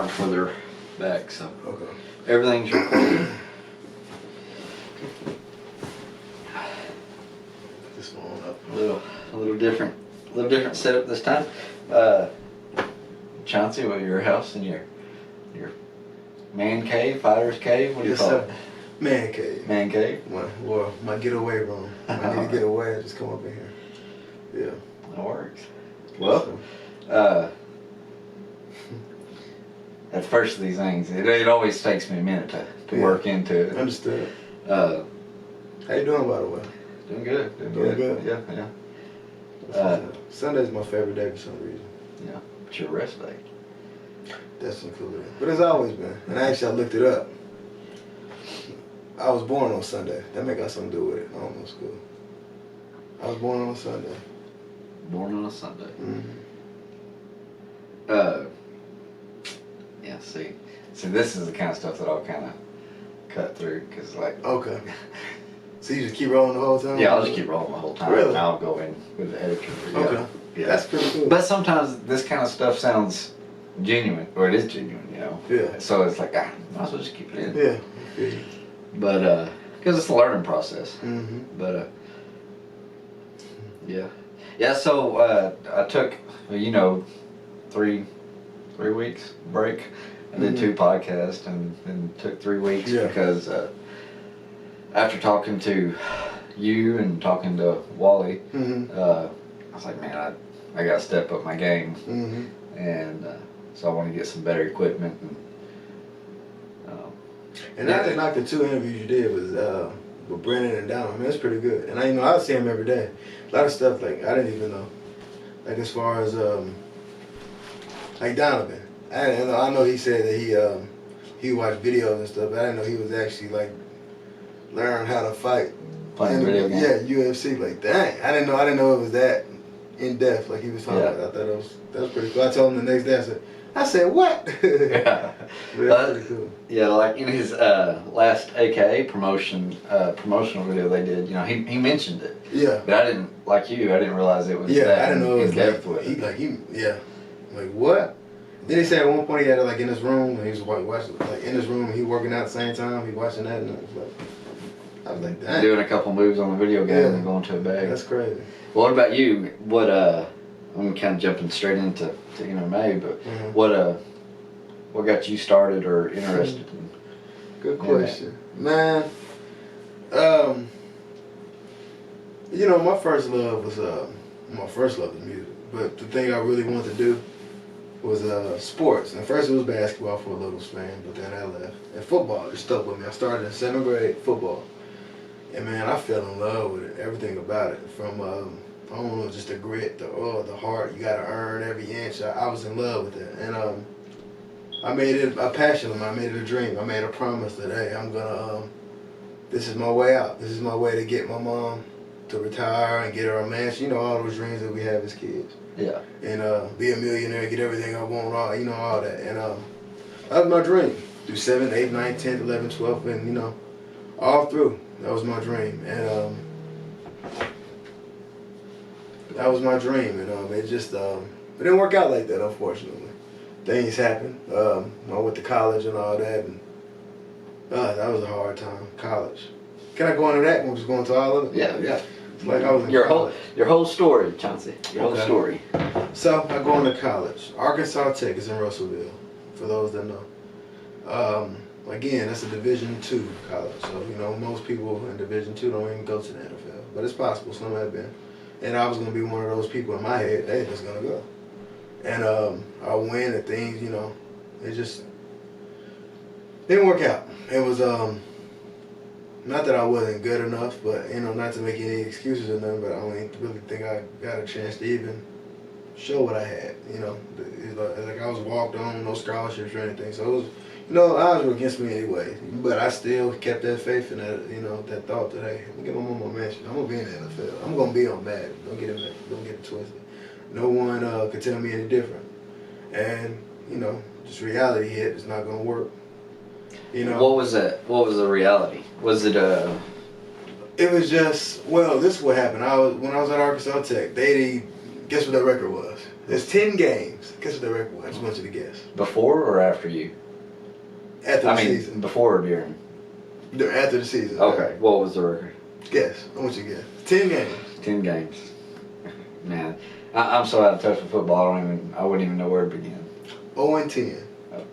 Before they're back, so everything's recorded. This one up. A little different setup this time. Chauncey, well, your house and your man cave, fighter's cave. What do you call it? Man cave. Man cave. Well, my getaway room. When I need to get away, I just come up in here. Yeah. That works. Well, at first of these things, it always takes me a minute to work into it. Understood. How you doing, by the way? Doing good. Doing good. Yeah. Sunday's my favorite day for some reason. Yeah, it's your rest day. That's included. But it's always been. And actually, I looked it up. I was born on Sunday. That may got something to do with it. I don't know, school. I was born on a Sunday. Born on a Sunday. Mm-hmm. Yeah, see, this is the kind of stuff that I'll kind of cut through, because like... Okay. So you just keep rolling the whole time? Yeah, I'll just keep rolling the whole time. Really? And I'll go in with the editor. Yeah. Okay. Yeah. That's pretty cool. But sometimes this kind of stuff sounds genuine, or it is genuine, you know? Yeah. So it's like, might as well just keep it in. Yeah. But, because it's a learning process. Mm-hmm. But, yeah. Yeah, so, I took, 3 weeks break. I did 2 podcasts and then took 3 weeks because after talking to you and talking to Wally, I was like, man, I got to step up my game. And so I want to get some better equipment. And I think like the 2 interviews you did was with Brennan and Down. I mean, that's pretty good. And I see him every day. A lot of stuff like I didn't even know. Like as far as like Donovan. I know he said that he watched videos and stuff, but I didn't know he was actually like learning how to fight. Playing video games. Yeah, UFC. Like dang, I didn't know it was that in depth. Like he was talking about. I thought that was pretty cool. I told him the next day. I said what? Yeah, that's pretty cool. Yeah, like in his last AKA promotional video they did, he mentioned it. Yeah. But I didn't realize it was I that didn't know it was depth like, with it. Like what? Then he said at one point he had it like in his room and he was watching like in his room and he working out at the same time. He watching that and I was like, dang. Doing a couple moves on the video game and going to a bag. That's crazy. Well, what about you? I'm kind of jumping straight into MMA, but what got you started or interested in? Good question, man. My first love was music, but the thing I really wanted to do was sports. And first it was basketball for a little span, but then I left. And football just stuck with me. I started in 7th grade football, and man, I fell in love with it. Everything about it, from I don't know, just the grit, the heart. You gotta earn every inch. I was in love with it, and I made it a passion of mine. I made it a dream. I made a promise that hey, I'm gonna. This is my way out. This is my way to get my mom to retire and get her a mansion. All those dreams that we have as kids. Yeah. And be a millionaire, get everything I want, all that. And that was my dream. Do 7th, 8th, 9th, 10th, 11th, 12th, and all through. That was my dream. And that was my dream. And it just it didn't work out like that, unfortunately. Things happened. I went to college and all that, and that was a hard time. College. Can I go into that? We're just going to all of it. Yeah. Like I was in your college. whole story, Chauncey. Your whole story. So I go into college. Arkansas Tech is in Russellville, for those that know. Again, that's a Division II college. So most people in Division II don't even go to the NFL, but it's possible. Some have been. And I was gonna be one of those people in my head. They just gonna go. And I went and things, it just didn't work out. It was not that I wasn't good enough, but not to make any excuses or nothing, but I don't really think I got a chance to even show what I had. It's like I was walked on, no scholarships or anything. So it was, odds were against me anyway. But I still kept that faith and that, that thought that hey, I'm gonna get my mom a mansion. I'm gonna be in the NFL. I'm gonna be on bad. Don't get it twisted. No one could tell me any different. And, just reality hit. It's not going to work. What was that? What was the reality? Was it It was just, this is what happened. When I was at Arkansas Tech, guess what their record was? There's 10 games. Guess what their record was? I just want you to guess. Before or after you? After the season. Before or during? After the season. Okay. Right? What was the record? Guess. I want you to guess. 10 games. 10 games. Man, I'm so out of touch with football. I wouldn't even know where to begin. 0-10. Oh.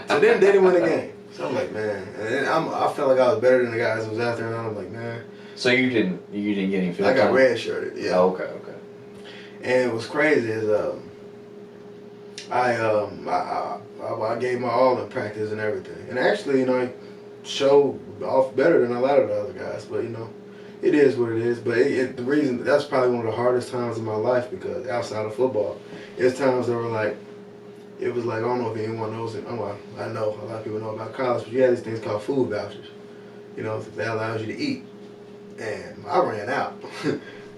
So then they didn't win a game. So I'm like, man. And then I felt like I was better than the guys who was out there, and I'm like, man. So you didn't get any field time? I got time? red-shirted, yeah. Oh, okay. And what's crazy is I gave my all in practice and everything. And actually, I showed off better than a lot of the other guys. But, it is what it is. But the reason, that's probably one of the hardest times in my life, because outside of football, it's times that were like, it was like, I don't know if anyone knows it. I know a lot of people know about college, but you have these things called food vouchers. That allows you to eat. And I ran out.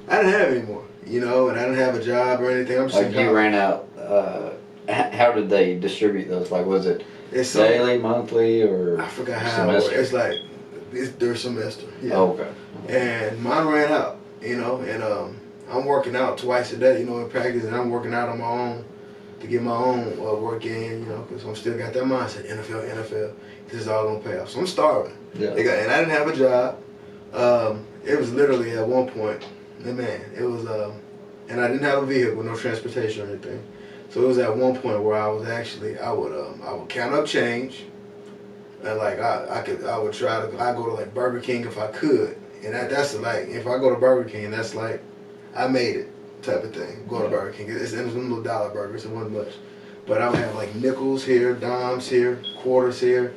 I didn't have any more, and I didn't have a job or anything. I'm just like you ran out. How did they distribute those? Like, was it daily, monthly, or I forgot how. semester? It's like their semester. Yeah. Oh, okay. And mine ran out, and I'm working out twice a day, in practice, and I'm working out on my own to get my own work in, because I'm still got that mindset. NFL. This is all gonna pay off. So I'm starving. Yeah. And I didn't have a job. It was literally at one point. It was, and I didn't have a vehicle, no transportation or anything. So it was at one point where I would count up change, and like I would try to, I go to like Burger King if I could, and that's like, if I go to Burger King, that's like, I made it type of thing. Go to Burger King, it was them little dollar burgers, it wasn't much, but I would have like nickels here, dimes here, quarters here,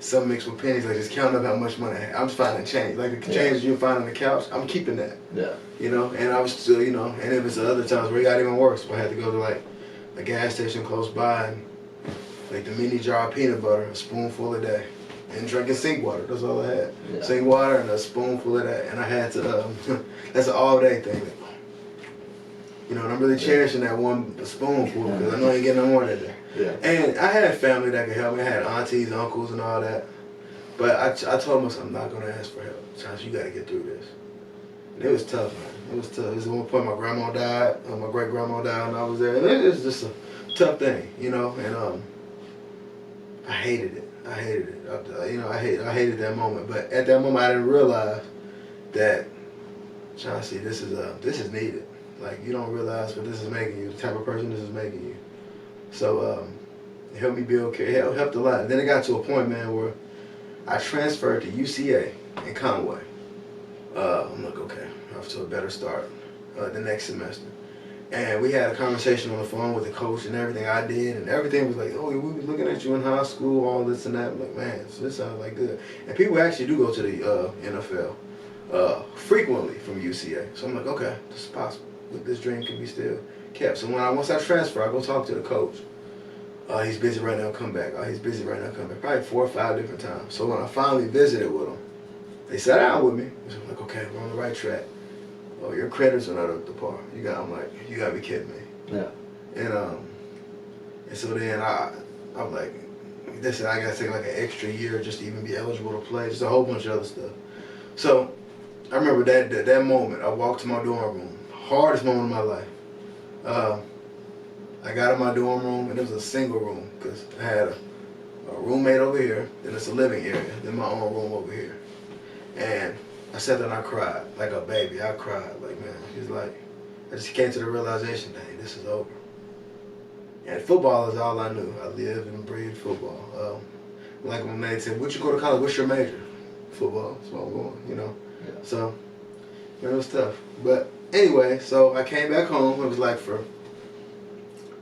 some mixed with pennies, like just counting up how much money I had. I'm just finding change. Like the change you find on the couch, I'm keeping that. Yeah. And I was still, and it was the other times where it got even worse. Where I had to go to like a gas station close by and like the mini jar of peanut butter, a spoonful a day. And drinking sink water, that's all I had. Yeah. Sink water and a spoonful of that. And I had to, that's an all day thing. And I'm really cherishing that one spoonful because I know I ain't getting no more that day. Yeah. And I had family that could help me. I had aunties, uncles, and all that. But I told myself, I'm not going to ask for help. Chauncey, you got to get through this. And it was tough, man. It was tough. It was at one point my grandma died, my great-grandma died, and I was there. And it was just a tough thing, and I hated it. I hated it. I hated that moment. But at that moment, I didn't realize that, Chauncey, this is needed. Like, you don't realize what this is making you, the type of person this is making you. So it helped me build care. It helped a lot. And then it got to a point, man, where I transferred to UCA in Conway. I'm like, okay, off to a better start the next semester. And we had a conversation on the phone with the coach and everything I did, and everything was like, oh, we was looking at you in high school, all this and that. I'm like, man, so this sounds like good. And people actually do go to the NFL frequently from UCA. So I'm like, okay, this is possible. This dream can be still kept. So once I transfer, I go talk to the coach. He's busy right now, come back. He's busy right now, come back. Probably 4 or 5 different times. So when I finally visited with him, they sat down with me. So I'm like, okay, we're on the right track. Oh, your credits are not up to par. I'm like, you gotta be kidding me. Yeah. And so then I'm like, listen, I gotta take like an extra year just to even be eligible to play. Just a whole bunch of other stuff. So I remember that moment. I walked to my dorm room. Hardest moment of my life. I got in my dorm room, and it was a single room because I had a roommate over here, then it's a living area, then my own room over here. And I sat there and I cried like a baby. I cried like, man, it's like, I just came to the realization, dang, this is over. And football is all I knew. I lived and breathed football. Like when they said, "Would you go to college? What's your major?" Football. That's what I'm going. Yeah. So, man, it was tough. But anyway, so I came back home. It was like for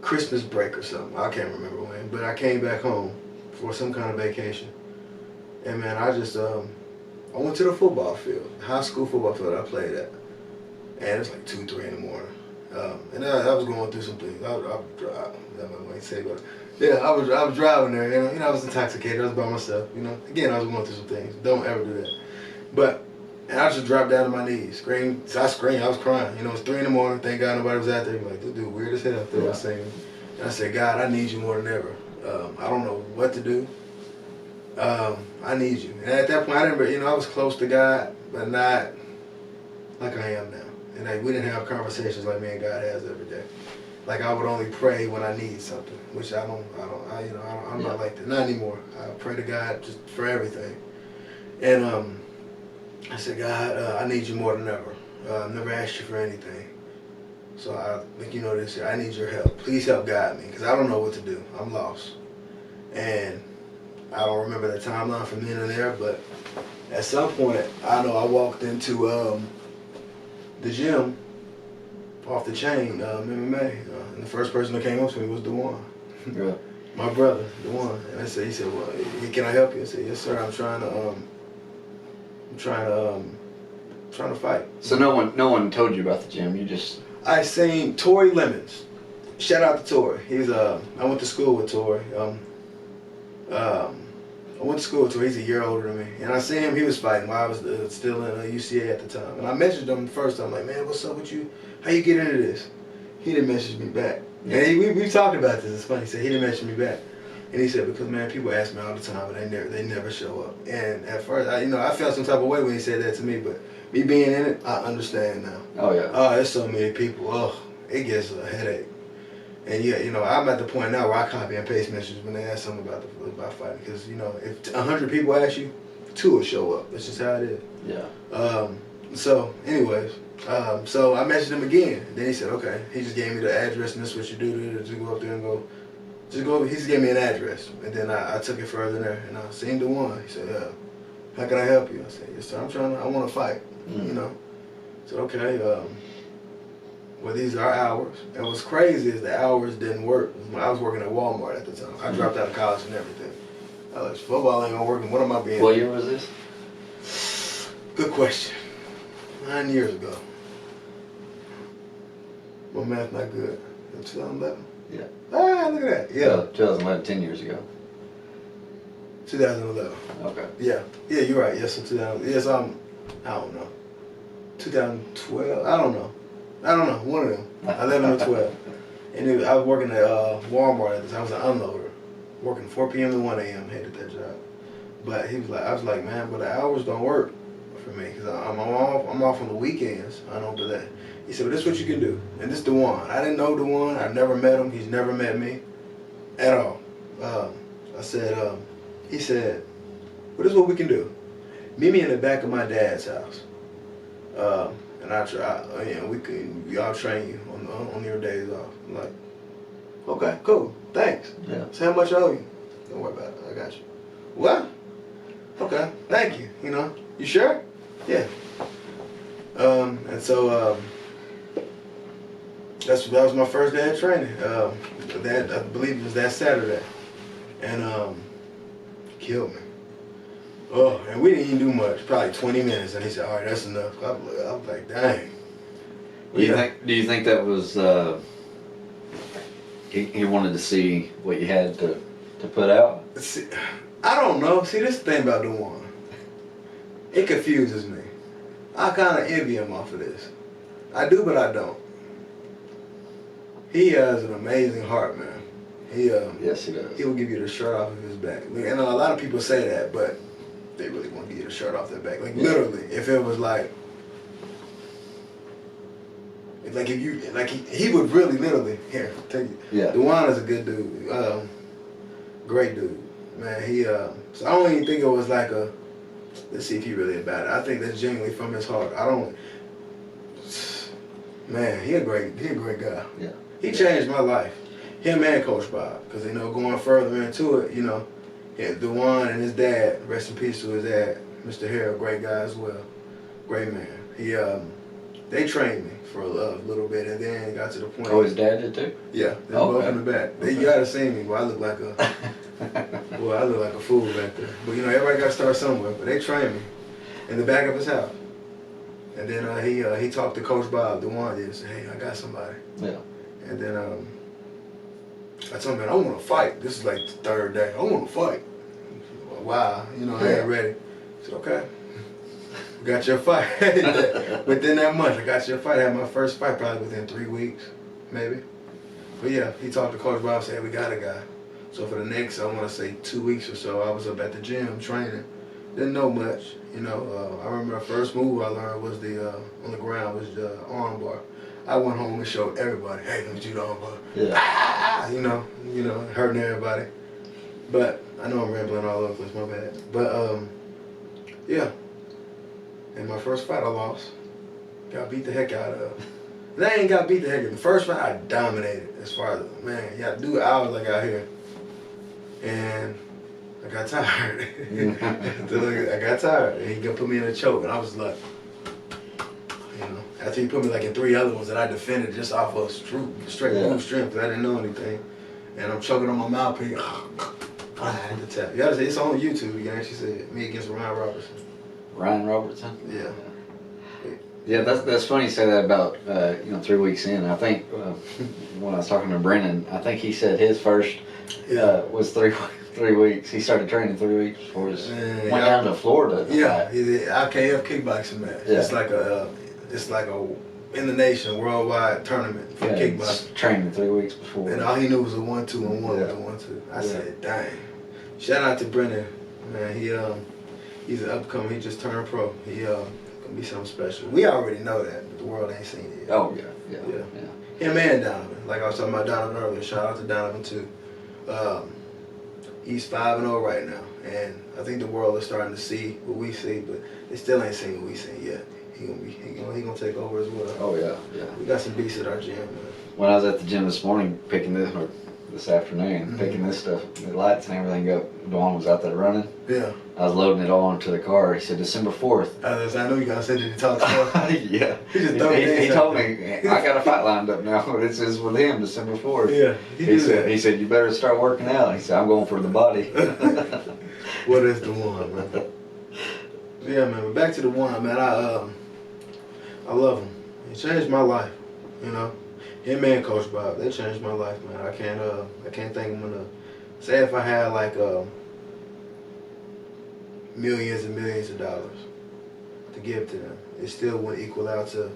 Christmas break or something. I can't remember when, but I came back home for some kind of vacation. And man, I just I went to the football field, high school football field I played at, and it was like 2, 3 in the morning. And I was going through some things. I might say, but yeah, I was driving there. I was intoxicated. I was by myself. Again, I was going through some things. Don't ever do that. But and I just dropped down to my knees, screamed. So I screamed. I was crying. It's 3 in the morning. Thank God nobody was out there. Like, this dude weird as hell. They were singing. And I said, God, I need you more than ever. I don't know what to do. I need you. And at that point, I didn't, I was close to God, but not like I am now. And like, we didn't have conversations like me and God has every day. Like I would only pray when I need something, which I'm not like that. Not anymore. I pray to God just for everything. And I said, God, I need you more than ever. I've never asked you for anything. So I think you know this. I need your help. Please help guide me, because I don't know what to do. I'm lost. And I don't remember the timeline from then and there, but at some point, I know I walked into the gym off the chain, MMA, and the first person that came up to me was Dewan. Yeah. My brother, Dewan. And he said, well, can I help you? I said, yes, sir. I'm trying to fight. So no one told you about the gym. You just. I seen Tory Lemons. Shout out to Tory. He's I went to school with Tory. I went to school with Tory. He's a year older than me, and I seen him. He was fighting while I was still in UCA at the time. And I messaged him the first time, like, man, what's up with you? How you get into this? He didn't message me back. Yeah. And we talked about this. It's funny. He said he didn't message me back, and he said because man, people ask me all the time, but they never show up. And at first, I felt some type of way when he said that to me, but me being in it, I understand now. Oh yeah. Oh, there's so many people. Oh, it gets a headache. And yeah, I'm at the point now where I copy and paste messages when they ask something about fighting, because if 100 people ask you, 2 will show up. That's just how it is. Yeah. So, anyways, so I messaged him again. Then he said, okay. He just gave me the address, and this is what you do. Just go up there and go. He just gave me an address, and then I took it further there, and I seen Dewan. He said, how can I help you? I said, yes, sir. I want to fight. I said, okay. Well, these are hours. And what's crazy is the hours didn't work. I was working at Walmart at the time. I dropped out of college and everything. I was like, football ain't gonna work. What am I being? What year was this? Good question. 9 years ago. My math not good. 2011? Yeah. Ah, look at that. Yeah. 2011, 10 years ago. 2011. Okay. Yeah. Yeah, you're right. Yes, so 2000. Yes, I don't know. 2012. I don't know. One of them. 11 or 12. And I was working at Walmart at the time. I was an unloader. Working 4 p.m. to 1 a.m. Hated that job. But I was like, man, but the hours don't work for me, because I'm off on the weekends. I don't do that. He said, well, this is what you can do. And this is Dewan. I didn't know Dewan. I've never met him. He's never met me at all. I said, he said, well, this is what we can do. Meet me in the back of my dad's house. And I'll train you on your days off. I'm like, okay, cool, thanks. Yeah. So how much I owe you? Don't worry about it, I got you. What? Okay, thank you. You sure? Yeah. And so that was my first day of training. I believe it was that Saturday, and killed me. Oh, and we didn't even do much, probably 20 minutes, and he said, all right, that's enough. I was like, dang. Do you think that was, he wanted to see what you had to put out? See, I don't know. See, this is the thing about Dewan. It confuses me. I kind of envy him off of this. I do, but I don't. He has an amazing heart, man. Yes, he does. He will give you the shirt off of his back. And a lot of people say that, but they really want to get the shirt off their back. Like, literally, if it was like if you, he would really, literally, here, take you. Yeah. Dewan is a good dude. Great dude. Man, so I don't even think it was like let's see if he really about it. I think that's genuinely from his heart. Man, he a great guy. Yeah. He changed my life. Him and Coach Bob. Because, going further into it, yeah, Dewan and his dad, rest in peace to his dad, Mr. Harrell, great guy as well. Great man. They trained me for a little bit, and then got to the point. Oh, his dad did too? Yeah, they're both in the back. You gotta see me, boy. I look like a fool back there. But everybody gotta start somewhere. But they trained me in the back of his house. And then he talked to Coach Bob, Dewan did, and said, hey, I got somebody. Yeah. And then I told him, man, I want to fight. This is like the third day. I want to fight. Wow, I ain't ready. I said, okay. Got your fight. Within that month, I got your fight. I had my first fight probably within 3 weeks, maybe. But yeah, he talked to Coach Bob, said we got a guy. So for the next, I want to say 2 weeks or so, I was up at the gym training. Didn't know much, you know. I remember the first move I learned was the on the ground was the arm bar. I went home and showed everybody, hey, let me do the arm bar. Yeah. Ah, you know, hurting everybody. But I know I'm rambling all over the place, my bad. But yeah. In my first fight, I lost. Got beat the heck out of. And I ain't got beat the heck out of. The first fight, I dominated. As far as, man, you got to do hours like out here. And I got tired. I got tired. And he gonna put me in a choke, and I was like, you know, after he put me like in 3 other ones that I defended just off of straight move strength, because I didn't know anything. And I'm choking on my mouthpiece. I had to tap. You gotta say, it's on YouTube. You can actually see it. Me against Ryan Robertson. Ryan Robertson? Yeah. Yeah, that's funny you say that about 3 weeks in. I think when I was talking to Brennan, I think he said his first was 3 weeks. He started training 3 weeks before he went down to Florida. Yeah, he did IKF kickboxing match. Yeah. It's like a in the nation worldwide tournament for kickboxing. Training 3 weeks before. And all he knew was a 1-2 and 1 with a 1-2. I said, dang. Shout out to Brennan, man. He's an upcoming. He just turned pro. He gonna be something special. We already know that, but the world ain't seen it yet. Oh yeah. Him and Donovan. Like I was talking about Donovan earlier. Shout out to Donovan too. He's 5-0 right now, and I think the world is starting to see what we see, but they still ain't seen what we seen yet. He gonna take over as well. Oh yeah. We got some beasts at our gym, man. When I was at the gym this morning picking this afternoon, picking this stuff, the lights and everything up, Dwan was out there running. Yeah. I was loading it all into the car. He said December 4th. I know you gotta say that he talks about. Yeah. He told me I got a fight lined up now. It's with him December 4th. Yeah. He said you better start working out. He said I'm going for the body. What is the one, man? Yeah, man. But back to the one, man. I love him. He changed my life. You know, him and Coach Bob, they changed my life, man. I can't thank him enough. Say if I had like millions and millions of dollars to give to them, it still wouldn't equal out to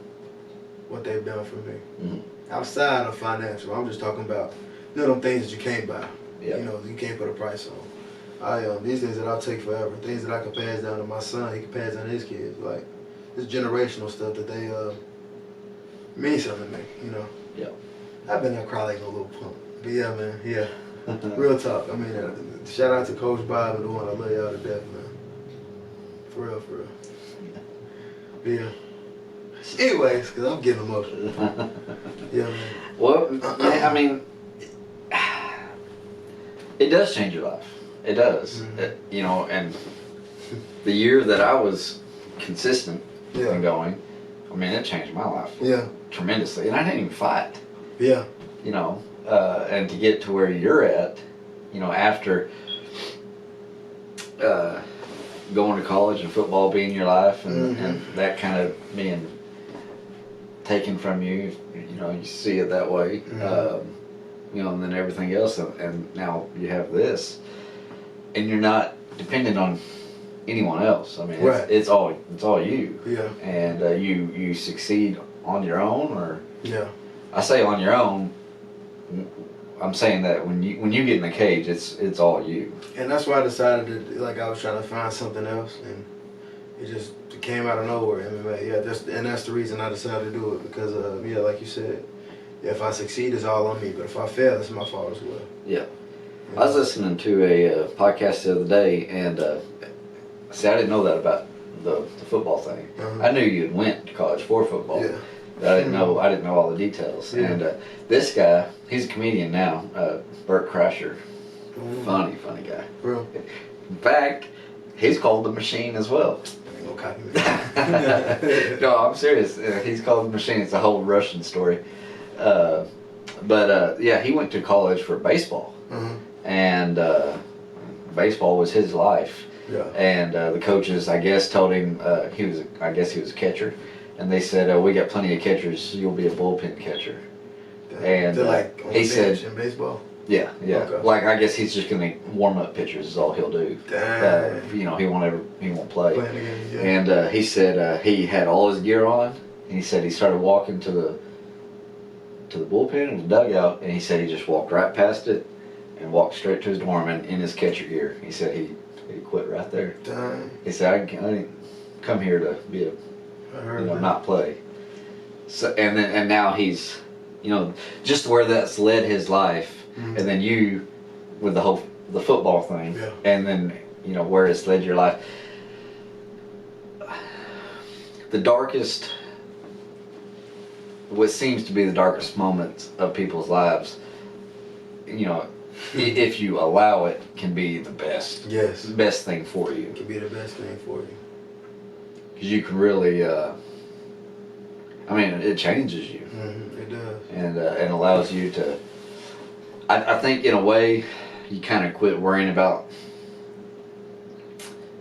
what they've done for me. Mm-hmm. Outside of financial, I'm just talking about them things that you can't buy. Yep. You know, you can't put a price on. These things that I'll take forever, things that I can pass down to my son, he can pass down to his kids. Like this generational stuff that they mean something to me. You know. Yeah. I've been there cry like a little punk. But yeah, man. Yeah. Real talk. I mean, shout out to Coach Bob and the one. I love y'all to death, man. For real. But yeah. Anyways, because I'm getting emotional. Yeah, man. Well, I mean, it does change your life. It does. Mm-hmm. And the year that I was consistent and going, I mean, it changed my life. Yeah. Tremendously. And I didn't even fight. Yeah. And to get to where you're at, after going to college and football being your life and that kind of being taken from you, you see it that way, and then everything else, and now you have this, and you're not dependent on anyone else. I mean, it's all you. Yeah. And you succeed on your own, or I say on your own. I'm saying that when you get in the cage, it's all you. And that's why I decided to, I was trying to find something else, and it just came out of nowhere, MMA. Yeah, that's the reason I decided to do it, because like you said, if I succeed, it's all on me, but if I fail, it's my fault as well. Yeah. I was listening to a podcast the other day, and see, I didn't know that about the football thing. I knew you had went to college for football. Yeah. I didn't know all the details. Yeah. And this guy, he's a comedian now, Bert Kreischer. Funny guy. Real. In fact, he's called the Machine as well. Ain't no copy me. No, I'm serious. He's called the Machine. It's a whole Russian story. But he went to college for baseball, and baseball was his life. Yeah. And the coaches, I guess, told him he was a catcher. And they said, we got plenty of catchers, you'll be a bullpen catcher. And he said, in baseball? Yeah. Okay. I guess he's just going to warm up pitchers is all he'll do. He won't play. Again, yeah. And he said he had all his gear on, and he said he started walking to to the bullpen and the dugout, and he said he just walked right past it and walked straight to his dorm and in his catcher gear. He said he quit right there. Dang. He said, I didn't come here to be not play. So and now he's, just where that's led his life, and then you with the football thing, and then where it's led your life. The darkest, what seems to be the darkest moments of people's lives, if you allow it, can be the best. Yes. The best thing for you. It can be the best thing for you. Because you can really, it changes you. It does. And allows you to, I think in a way, you kind of quit worrying about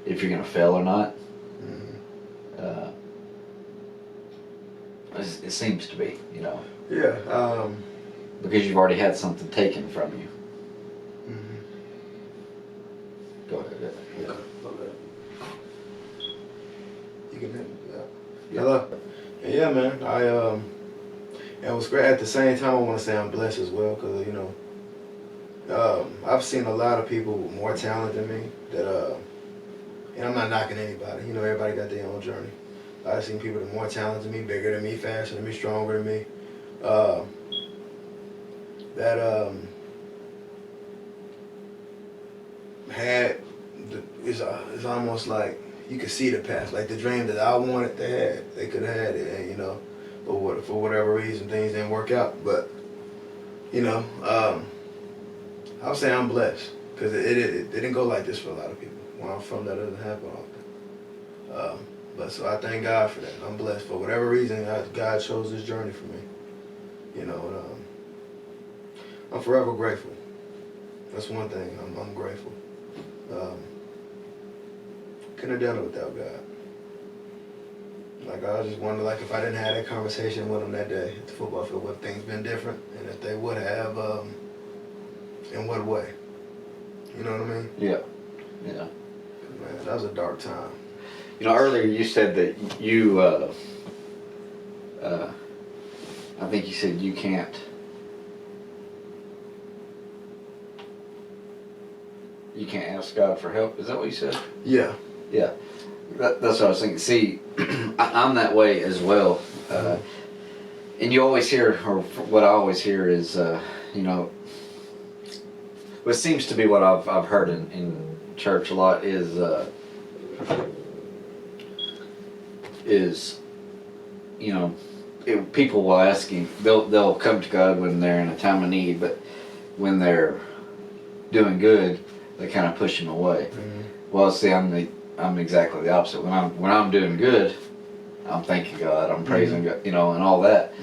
if you're going to fail or not. It seems to be, Yeah. Because you've already had something taken from you. Go ahead. Yeah. You can hit me. Yeah. Hello. Yeah, man. It was great. At the same time, I want to say I'm blessed as well, because I've seen a lot of people with more talent than me that and I'm not knocking anybody. Everybody got their own journey. I've seen people that are more talented than me, bigger than me, faster than me, stronger than me. It's almost like you could see the path. Like the dream that I wanted, they could have had it, and but for whatever reason things didn't work out. But I would say I'm blessed, because it didn't go like this for a lot of people. Where I'm from, that doesn't happen often. But so I thank God for that. I'm blessed for whatever reason God chose this journey for me. I'm forever grateful. That's one thing. I'm grateful. Couldn't have done it without God. Like, I just wonder, like, if I didn't have that conversation with him that day at the football field, would things been different? And if they would have, in what way? You know what I mean? Yeah. Yeah. Man, that was a dark time. Earlier you said that you, I think you said you can't ask God for help. Is that what you said? Yeah. Yeah. That's what I was thinking. See, I'm that way as well. And you always hear, or what I always hear is, what seems to be what I've heard in church a lot is people will ask him, they'll come to God when they're in a time of need, but when they're doing good, they kind of push him away. Well, see, I'm exactly the opposite. When I'm doing good, I'm thanking God, I'm praising God, and all that.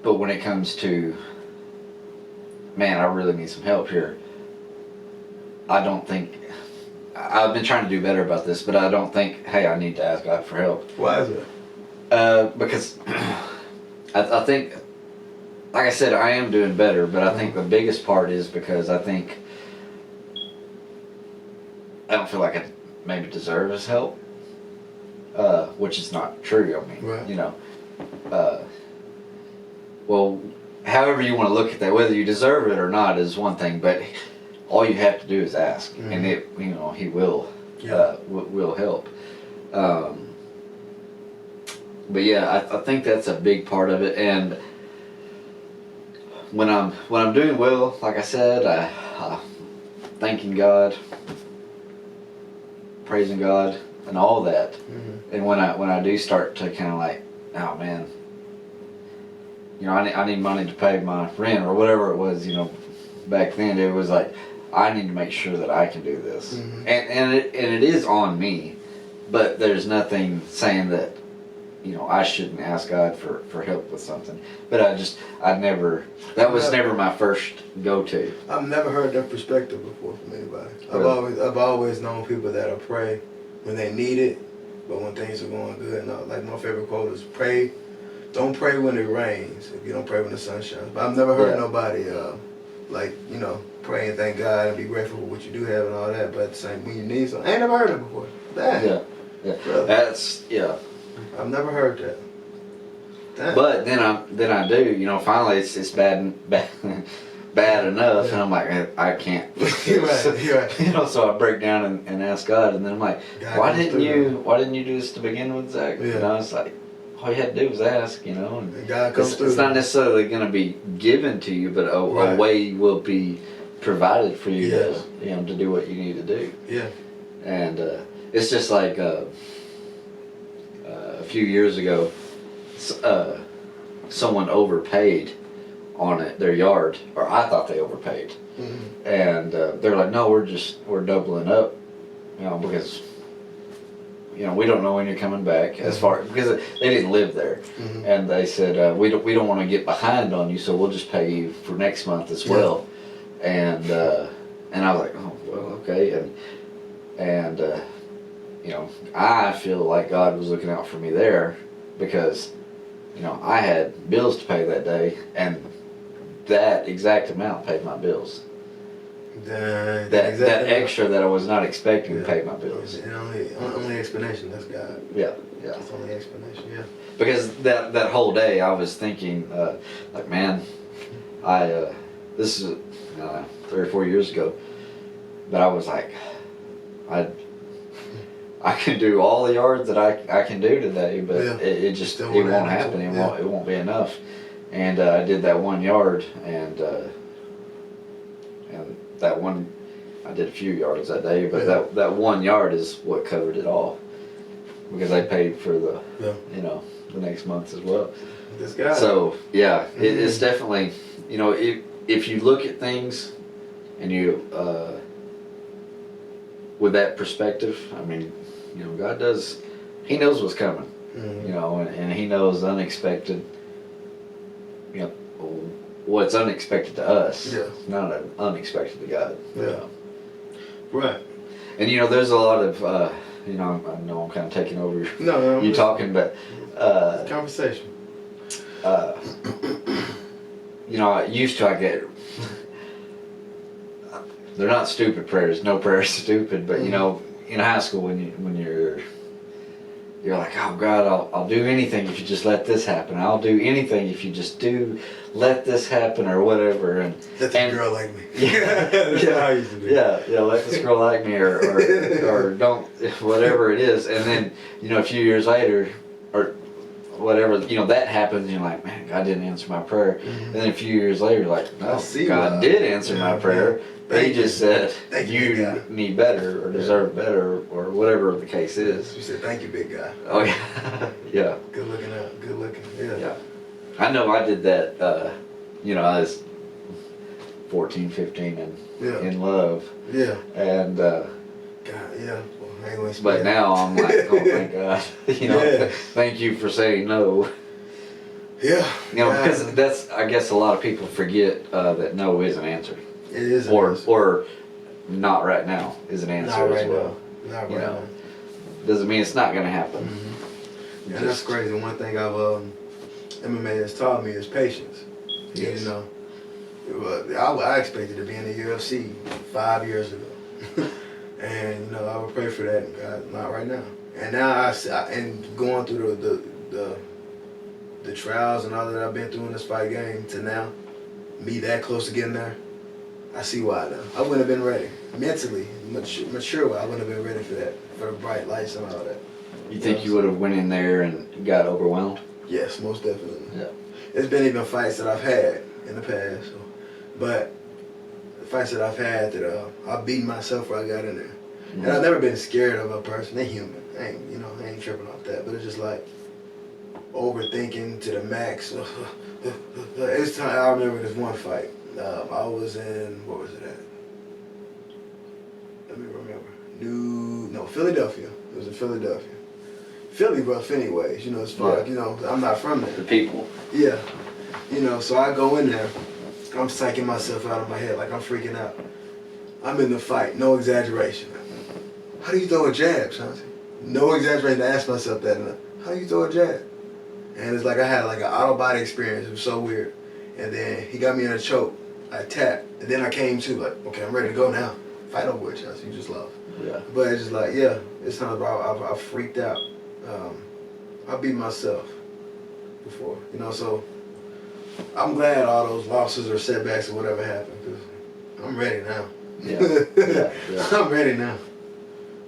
But when it comes to, man, I really need some help here, I don't think, I've been trying to do better about this, but I don't think, hey, I need to ask God for help. Why is it? Because I think, like I said, I am doing better, but I think the biggest part is because I think I don't feel like I maybe deserve his help, which is not true. I mean, right. Well, however you want to look at that, whether you deserve it or not is one thing, but all you have to do is ask, and he will, will help. But yeah, I think that's a big part of it, and when I'm doing well, like I said, thanking God, praising God, and all that. And when I do start to kind of like, oh man, I need money to pay my rent or whatever it was, back then it was like, I need to make sure that I can do this, and it is on me, but there's nothing saying that I shouldn't ask God for help with something. But that was never my first go-to. I've never heard that perspective before from anybody. Really? I've always known people that'll pray when they need it, but when things are going good. No, like my favorite quote is, don't pray when it rains if you don't pray when the sun shines. But I've never heard nobody pray and thank God and be grateful for what you do have and all that. But at the same, when you need something, I ain't never heard it before. That. Yeah. Really. That's I've never heard that. Damn. But then I do, you know, finally it's bad enough, and I'm like, I can't. You're right. You know, so I break down and ask God, and then I'm like, God why comes didn't through. you do this to begin with, Zach? Yeah. You know, it's like, all you had to do was ask, you know. And God comes through. It's not necessarily going to be given to you, but a way will be provided for you to, you know, to do what you need to do. Yeah. And it's just like a few years ago, someone overpaid on their yard, or I thought they overpaid. Mm-hmm. And they're like, no, we're doubling up, you know, because, you know, we don't know when you're coming back, because they didn't live there. Mm-hmm. And they said, we don't want to get behind on you, so we'll just pay you for next month as well. And I was like, oh, well, okay. And you know, I feel like God was looking out for me there, because, you know, I had bills to pay that day, and that exact amount paid my bills. That extra that I was not expecting paid my bills. Only explanation, that's God. Yeah. That's the only explanation, yeah. Because that whole day I was thinking, like, man, this is 3 or 4 years ago, but I was like, I can do all the yards that I can do today, but it just won't happen. It won't be enough. And I did that 1 yard, and that one, I did a few yards that day, but that 1 yard is what covered it all, because I paid for the you know, the next month as well. This guy. So yeah, it's definitely, you know, if you look at things and you with that perspective, I mean, you know, God does, He knows what's coming, you know, and He knows unexpected, you know, what's unexpected to us, not unexpected to God. Yeah. You know? Right. And, you know, there's a lot of, you know, I know I'm kind of taking over you talking, but conversation. You know, I get, they're not stupid prayers. No prayer is stupid, but you know, in high school when you're like, oh God, I'll do anything if you just let this happen. I'll do anything if you just let this happen, or whatever. And let this girl like me. That's how I used to do. Yeah, let this girl like me, or don't, whatever it is. And then, you know, a few years later, or whatever, you know, that happens, and you're like, man, God didn't answer my prayer. And then a few years later, you're like, no, God did answer my prayer. He just said, you need better, or deserve better, or whatever the case is. You said, thank you, big guy. Oh, yeah. Yeah. Good looking out. Good looking. Yeah. I know I did that, you know, I was 14, 15 and in love. Yeah. And, God, yeah. Well, I ain't gonna but now I'm like, oh, thank God. You know, thank you for saying no. Yeah. You know, because that's, I guess a lot of people forget that no is an answer. It is. Or not right now is an answer as well. Not right now. now. Doesn't mean it's not going to happen. Yeah, that's crazy. One thing MMA has taught me is patience. Yes. You know, I expected to be in the UFC 5 years ago. And, you know, I would pray for that, and God, not right now. And now and going through the trials and all that I've been through in this fight game to now, me that close to getting there, I see why now. I wouldn't have been ready. Mentally, mature, I wouldn't have been ready for that, for the bright lights and all that. You think you would have went in there and got overwhelmed? Yes, most definitely. Yeah. There's been even fights that I've had in the past, but the fights that I've had that I've beaten myself where I got in there. And I've never been scared of a person. They're human. I ain't tripping off that. But it's just like overthinking to the max. It's time. I remember this one fight. I was in, what was it at? Let me remember. Philadelphia. It was in Philadelphia. Philly rough anyways, you know, as far as, you know, I'm not from there. The people. Yeah. You know, so I go in there, I'm psyching myself out of my head, like I'm freaking out. I'm in the fight, no exaggeration. How do you throw a jab, Chauncey? No exaggeration to ask myself that enough. How do you throw a jab? And it's like I had like an out-of-body experience. It was so weird. And then he got me in a choke. I tapped. And then I came to like, okay, I'm ready to go now. Fight over with, Chauncey. You just lost. Yeah. But it's just like, yeah, it's time I freaked out. I beat myself before. You know, so I'm glad all those losses or setbacks or whatever happened, because I'm ready now. Yeah. I'm ready now.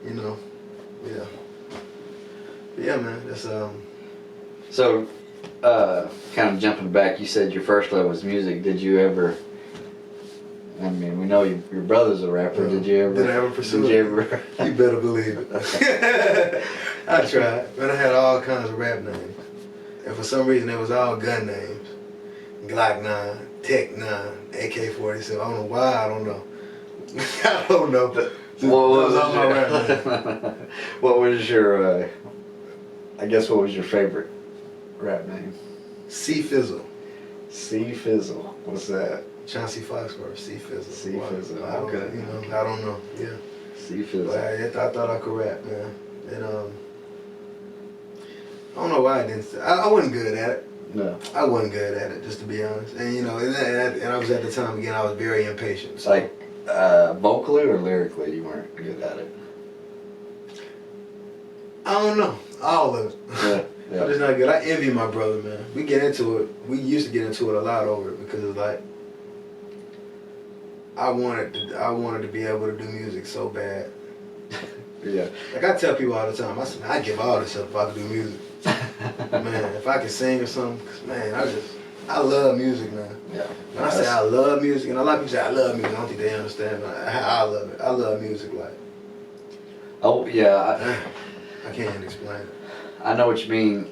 You know, yeah. But yeah, man, that's So, kind of jumping back, you said your first love was music. Did you ever? I mean, we know your brother's a rapper. Did you ever? Did I ever pursue it? Did you ever? You better believe it. I tried, but I had all kinds of rap names, and for some reason it was all gun names: Glock 9, Tech 9, AK-47. I don't know why. I don't know. I don't know. What was all my rap names. What was your? I guess what was your favorite rap name? C Fizzle. C Fizzle. What's that? Chauncey Foxworth. C Fizzle. C Fizzle. I don't, Okay. You know, I don't know. Yeah. C Fizzle. But I thought I could rap, man, and I don't know why I didn't. I wasn't good at it. No. I wasn't good at it, just to be honest. And you know, and I was at the time again. I was very impatient. It's like vocally or lyrically, you weren't good at it. I don't know. All of it. Yeah. I'm just not good. I envy my brother, man. We get into it. We used to get into it a lot over it because it's like I wanted to be able to do music so bad. Yeah. Like I tell people all the time, I'd give all this up if I could do music. Man, if I could sing or something, 'cause, man, I love music, man. Yeah. When I say I love music, and a lot of people say I love music, I don't think they understand, but I love it. I love music, like. Oh yeah. I can't explain it. I know what you mean.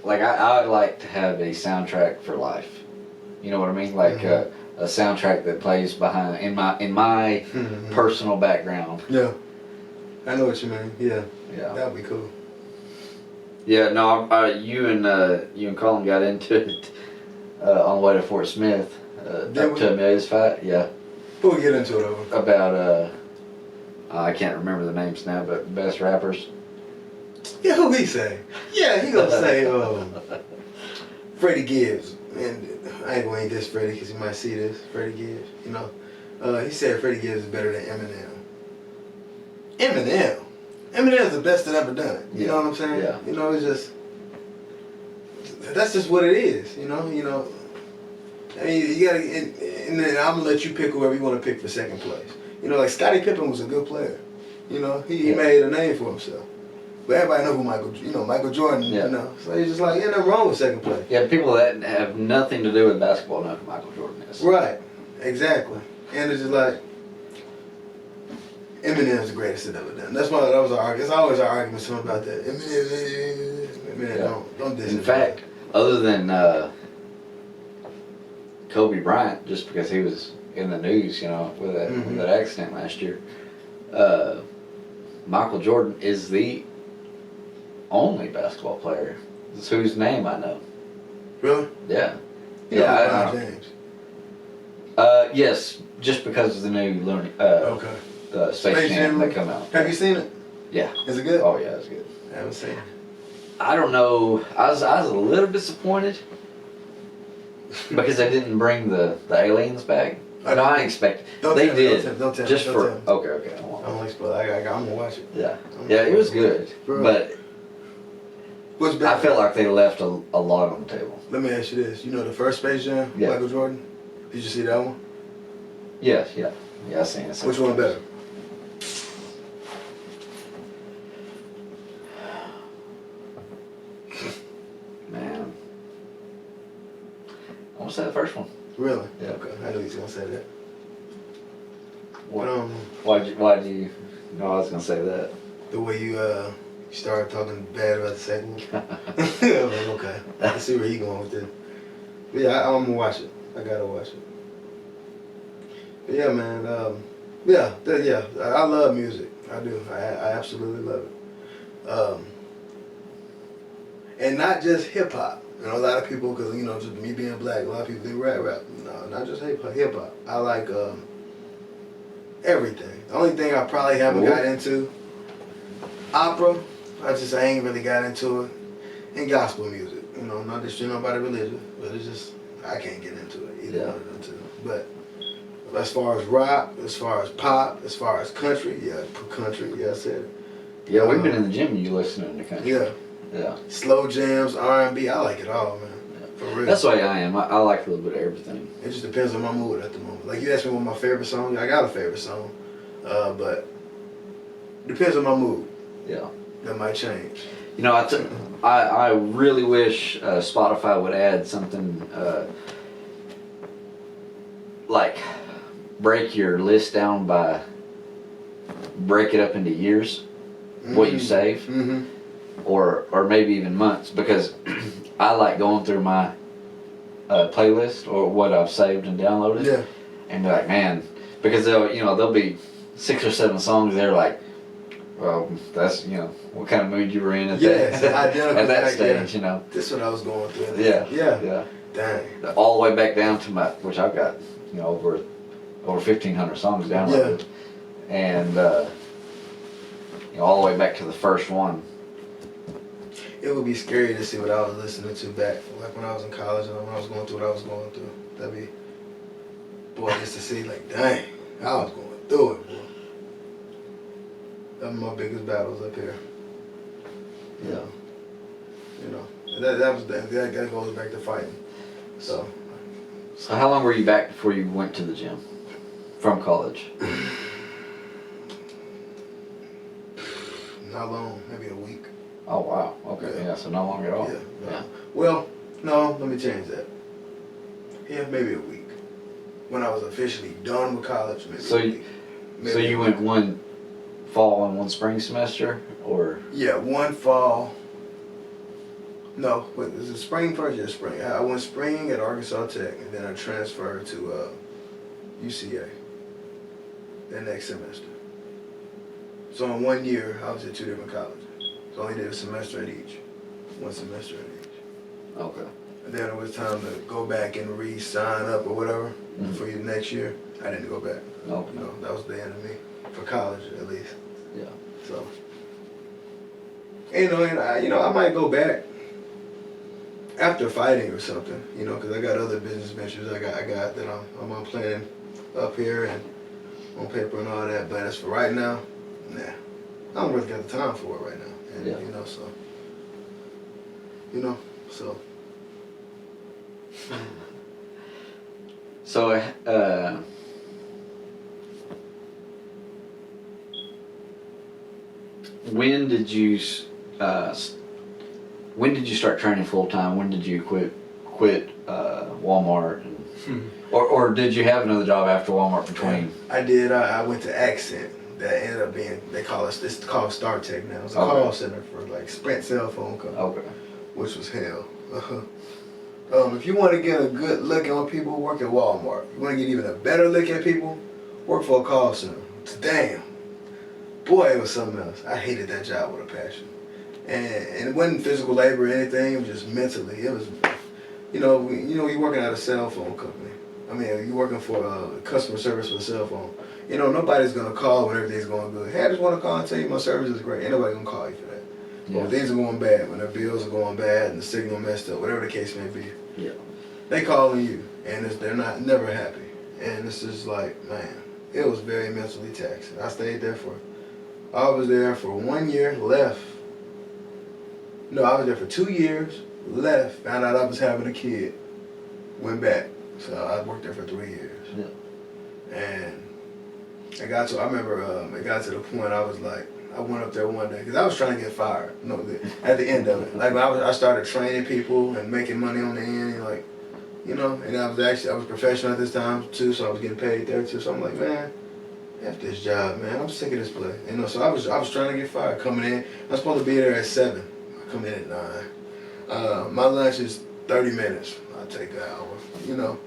Like I would like to have a soundtrack for life. You know what I mean? Like a soundtrack that plays behind in my personal background. Yeah, I know what you mean. Yeah, Yeah. that'd be cool. Yeah. No. You and Colin got into it on the way to Fort Smith. Up to Amelia's fight. Yeah. We'll get into it over. About I can't remember the names now, but best rappers. Yeah, who he say? Yeah, he gonna say Freddie Gibbs. And I ain't gonna eat this Freddie because he might see this. Freddie Gibbs, you know. He said Freddie Gibbs is better than Eminem. Eminem's the best that ever done it. You know what I'm saying? Yeah. You know, it's just that's just what it is. You know. I mean, you gotta, and then I'm gonna let you pick whoever you want to pick for second place. You know, like Scottie Pippen was a good player. You know, he made a name for himself. But everybody know who Michael Jordan, you know. So he's just like, ain't nothing wrong with second place. Yeah, people that have nothing to do with basketball know who Michael Jordan is. Right, exactly. And it's just like, Eminem's the greatest that ever done. That's why that was our argument. It's always our argument something about that. Eminem, don't diss him. In fact, other than Kobe Bryant, just because he was in the news, you know, with that accident last year, Michael Jordan is the only basketball player whose name I know. Really? Yeah. You know Yeah. LeBron James. Yes, just because of the new Okay. the Space Jam that come out. Have you seen it? Yeah. Is it good? Oh yeah, it's good. I haven't seen it. I don't know. I was a little disappointed because they didn't bring the aliens back. I didn't expect. They did. Don't tell just me. for Don't tell me. okay. I won't. I'm gonna explode. I'm gonna watch it. Yeah, it was good, but What's better? I felt like they left a lot on the table. Let me ask you this. You know the first Space Jam, Yeah. Michael Jordan? Did you see that one? Yeah, I seen it. Which one better? Man, I want to say the first one. Really? Yeah. Okay, I knew he was gonna say that. What? But Why'd you know I was gonna say that? the way you started talking bad about the second one. I was like, okay, I can see where he going with this. But yeah, I'm gonna watch it. I gotta watch it. But yeah, man. I love music. I do. I absolutely love it. And not just hip hop. You know, a lot of people, because just me being black, a lot of people think rap. No, not just hip hop. I like everything. The only thing I probably haven't got into, opera. I ain't really got into it. And gospel music. Not just nobody religious, but it's just I can't get into it either. One of them two. But as far as rock, as far as pop, as far as country, I said it. Yeah, we've been in the gym. You listening to country? Yeah. Yeah. Slow jams, R&B, I like it all, man. Yeah. For real. That's the way I am. I like a little bit of everything. It just depends on my mood at the moment. Like you asked me what my favorite song is, I got a favorite song. But depends on my mood. Yeah. That might change. You know, I really wish Spotify would add something like break your list down by break it up into years, what you save, or maybe even months, because I like going through my playlist or what I've saved and downloaded, and be like, man, because there'll be 6 or 7 songs there like, well, that's what kind of mood you were in at that stage, This is what I was going through. Yeah. Dang. All the way back down to which I've got over 1,500 songs downloaded, and all the way back to the first one. It would be scary to see what I was listening to back, like when I was in college and when I was going through what I was going through. That'd be, boy, just to see like, dang, I was going through it, boy. That was my biggest battles up here. Yeah. That goes back to fighting. So how long were you back before you went to the gym from college? Not long, maybe a week. Oh wow. Okay. Yeah. So not long at all. Yeah. Well, no. Let me change that. Yeah, maybe a week. When I was officially done with college, maybe. So a week. So you went one fall and one spring semester, or? Yeah, one fall. No, wait, is it spring first? Yeah, spring. I went spring at Arkansas Tech, and then I transferred to UCA that next semester. So in 1 year, I was at 2 different colleges. So I only did a semester at each. 1 semester at each. Okay. And then it was time to go back and re-sign up or whatever for the next year. I didn't go back. Okay. That was the end of me. For college, at least. Yeah. So, and I might go back after fighting or something, because I got other business ventures I got that I'm planning up here and on paper and all that. But as for right now, nah, I don't really got the time for it right now. And, so. So, when did you start training full time? When did you quit Walmart? Or did you have another job after Walmart between? I did. I went to Accent. That ended up being, it's called StarTech now. It's a call center for like Sprint cell phone company. Okay. Which was hell. If you want to get a good look at what people who work at Walmart, you want to get even a better look at people, work for a call center. Damn. Boy, it was something else. I hated that job with a passion. And it wasn't physical labor or anything, it was just mentally. It was, you're working at a cell phone company. I mean, you're working for customer service for a cell phone. Nobody's going to call when everything's going good. Hey, I just want to call and tell you my service is great. Ain't nobody going to call you for that. Yeah. But when things are going bad, when their bills are going bad and the signal messed up, whatever the case may be, they calling you, and they're never happy. And it's just like, man, it was very mentally taxing. I stayed there I was there for 1 year, left. No, I was there for 2 years, left, found out I was having a kid, went back. So I worked there for 3 years. Yeah. And it got to the point I was like, I went up there one day, because I was trying to get fired, at the end of it. Like, I started training people and making money on the end, and I was professional at this time too, so I was getting paid there too. So I'm like, man, F this job, man. I'm sick of this place. So I was trying to get fired coming in. I was supposed to be there at 7. I come in at 9. My lunch is 30 minutes. I take an hour,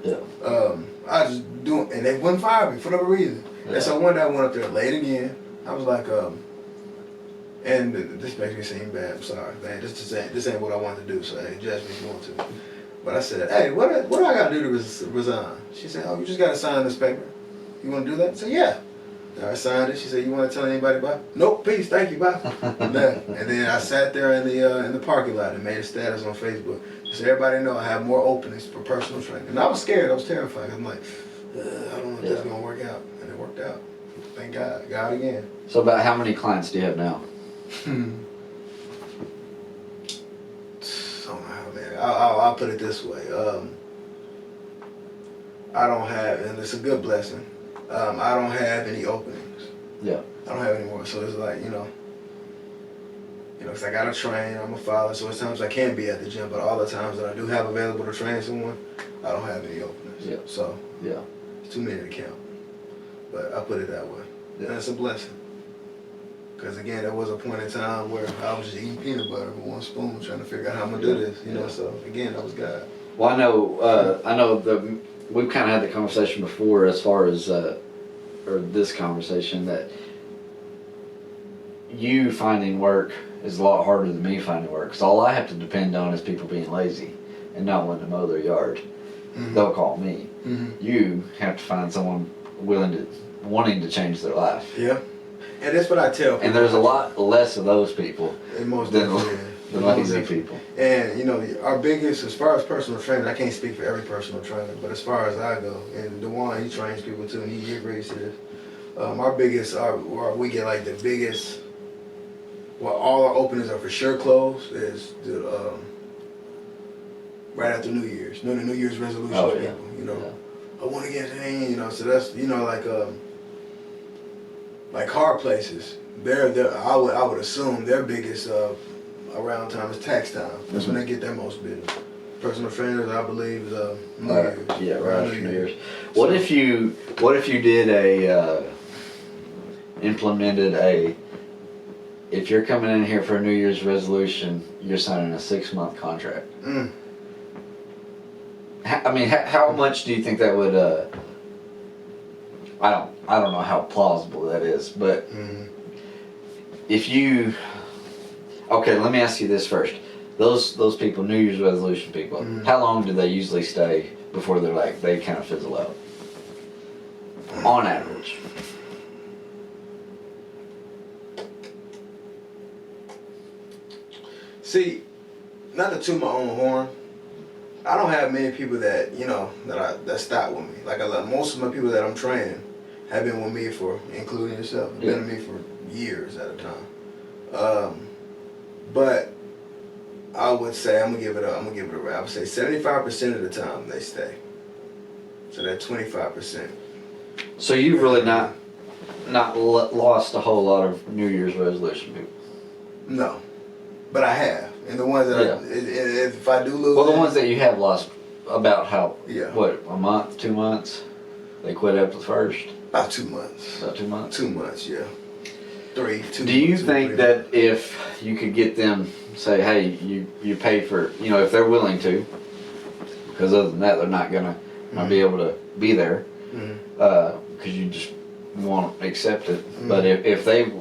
Yeah. I just doing, and they wouldn't fire me for no reason. Yeah. And so one day I went up there late again. I was like, and this makes me seem bad. I'm sorry, man. This ain't what I wanted to do. So hey, judge me if you want to. But I said, hey, what do I got to do to resign? She said, oh, you just got to sign this paper. You want to do that? I said, yeah. I signed it. She said, you want to tell anybody about it? Nope, peace, thank you, bye. And then I sat there in the parking lot and made a status on Facebook. So everybody know I have more openings for personal training. And I was scared. I was terrified. I'm like, I don't know if this is going to work out. And it worked out. Thank God. God again. So about how many clients do you have now? I'll put it this way. I don't have, and it's a good blessing. I don't have any openings. Yeah. I don't have any more. So it's like, because I gotta train. I'm a father, so at times I can't be at the gym. But all the times that I do have available to train someone, I don't have any openings. Yeah. So yeah, it's too many to count. But I put it that way. Yeah. And it's a blessing. Because again, there was a point in time where I was just eating peanut butter with one spoon, trying to figure out how I'm gonna do this. So again, that was God. Well, I know that we've kind of had the conversation before, as far as or this conversation, that you finding work is a lot harder than me finding work. Because all I have to depend on is people being lazy and not wanting to mow their yard. Mm-hmm. They'll call me. Mm-hmm. You have to find someone wanting to change their life. Yeah. And that's what I tell people. And there's a lot less of those people than lazy people. And, our biggest, as far as personal training, I can't speak for every personal trainer, but as far as I go, and Dewan, he trains people too, and he agrees to this. Our biggest, we get like the biggest, all our openings are for sure closed, is right after New Year's. The New Year's resolutions, people, I want to get in, so that's, like hard places, I would assume their biggest around time is tax time. That's when they get their most business. Personal trainers, I believe, New Year's. Yeah, right after New Year's. What if you did implemented if you're coming in here for a New Year's resolution, you're signing a 6-month contract? Mm. How much do you think that would? I don't know how plausible that is, but if you, let me ask you this first. Those people, New Year's resolution people, how long do they usually stay before they kind of fizzle out? On average. See, not to toot my own horn, I don't have many people that that stop with me. Like most of my people that I'm training have been with me for, including yourself, been with me for years at a time. But I would say I'm gonna give it a rap. I would say 75% of the time they stay. So that 25%. So you've really not lost a whole lot of New Year's resolution people. No, but I have, and the ones that if I do lose. Well, the ones that you have lost, about how? Yeah. What, a month, 2 months? They quit after the first. About 2 months. About 2 months? 2 months, yeah. 3, 2 Do you think that if you could get them, say, hey, you pay for, if they're willing to, because other than that, they're not going to not be able to be there, because you just won't accept it. But if they,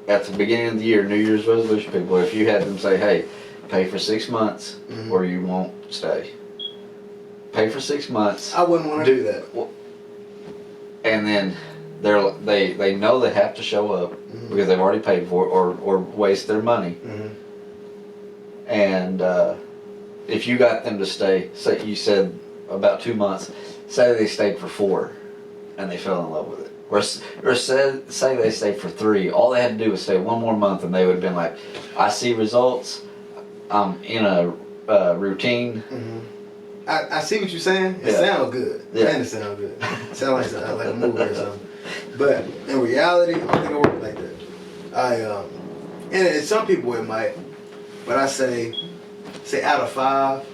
at the beginning of the year, New Year's resolution people, if you had them say, hey, pay for 6 months or you won't stay. Pay for 6 months. I wouldn't want to do that. And then they know they have to show up because they've already paid for it or waste their money. And if you got them to stay, say you said about 2 months, say they stayed for 4 and they fell in love with it. Or say they stayed for 3, all they had to do was stay 1 more month and they would have been like, I see results, I'm in a routine. I see what you're saying. It sounds good. Man, it sounds good. It sounds like a movie or something. But in reality, I don't think it works like that. And some people it might, but I say out of 5,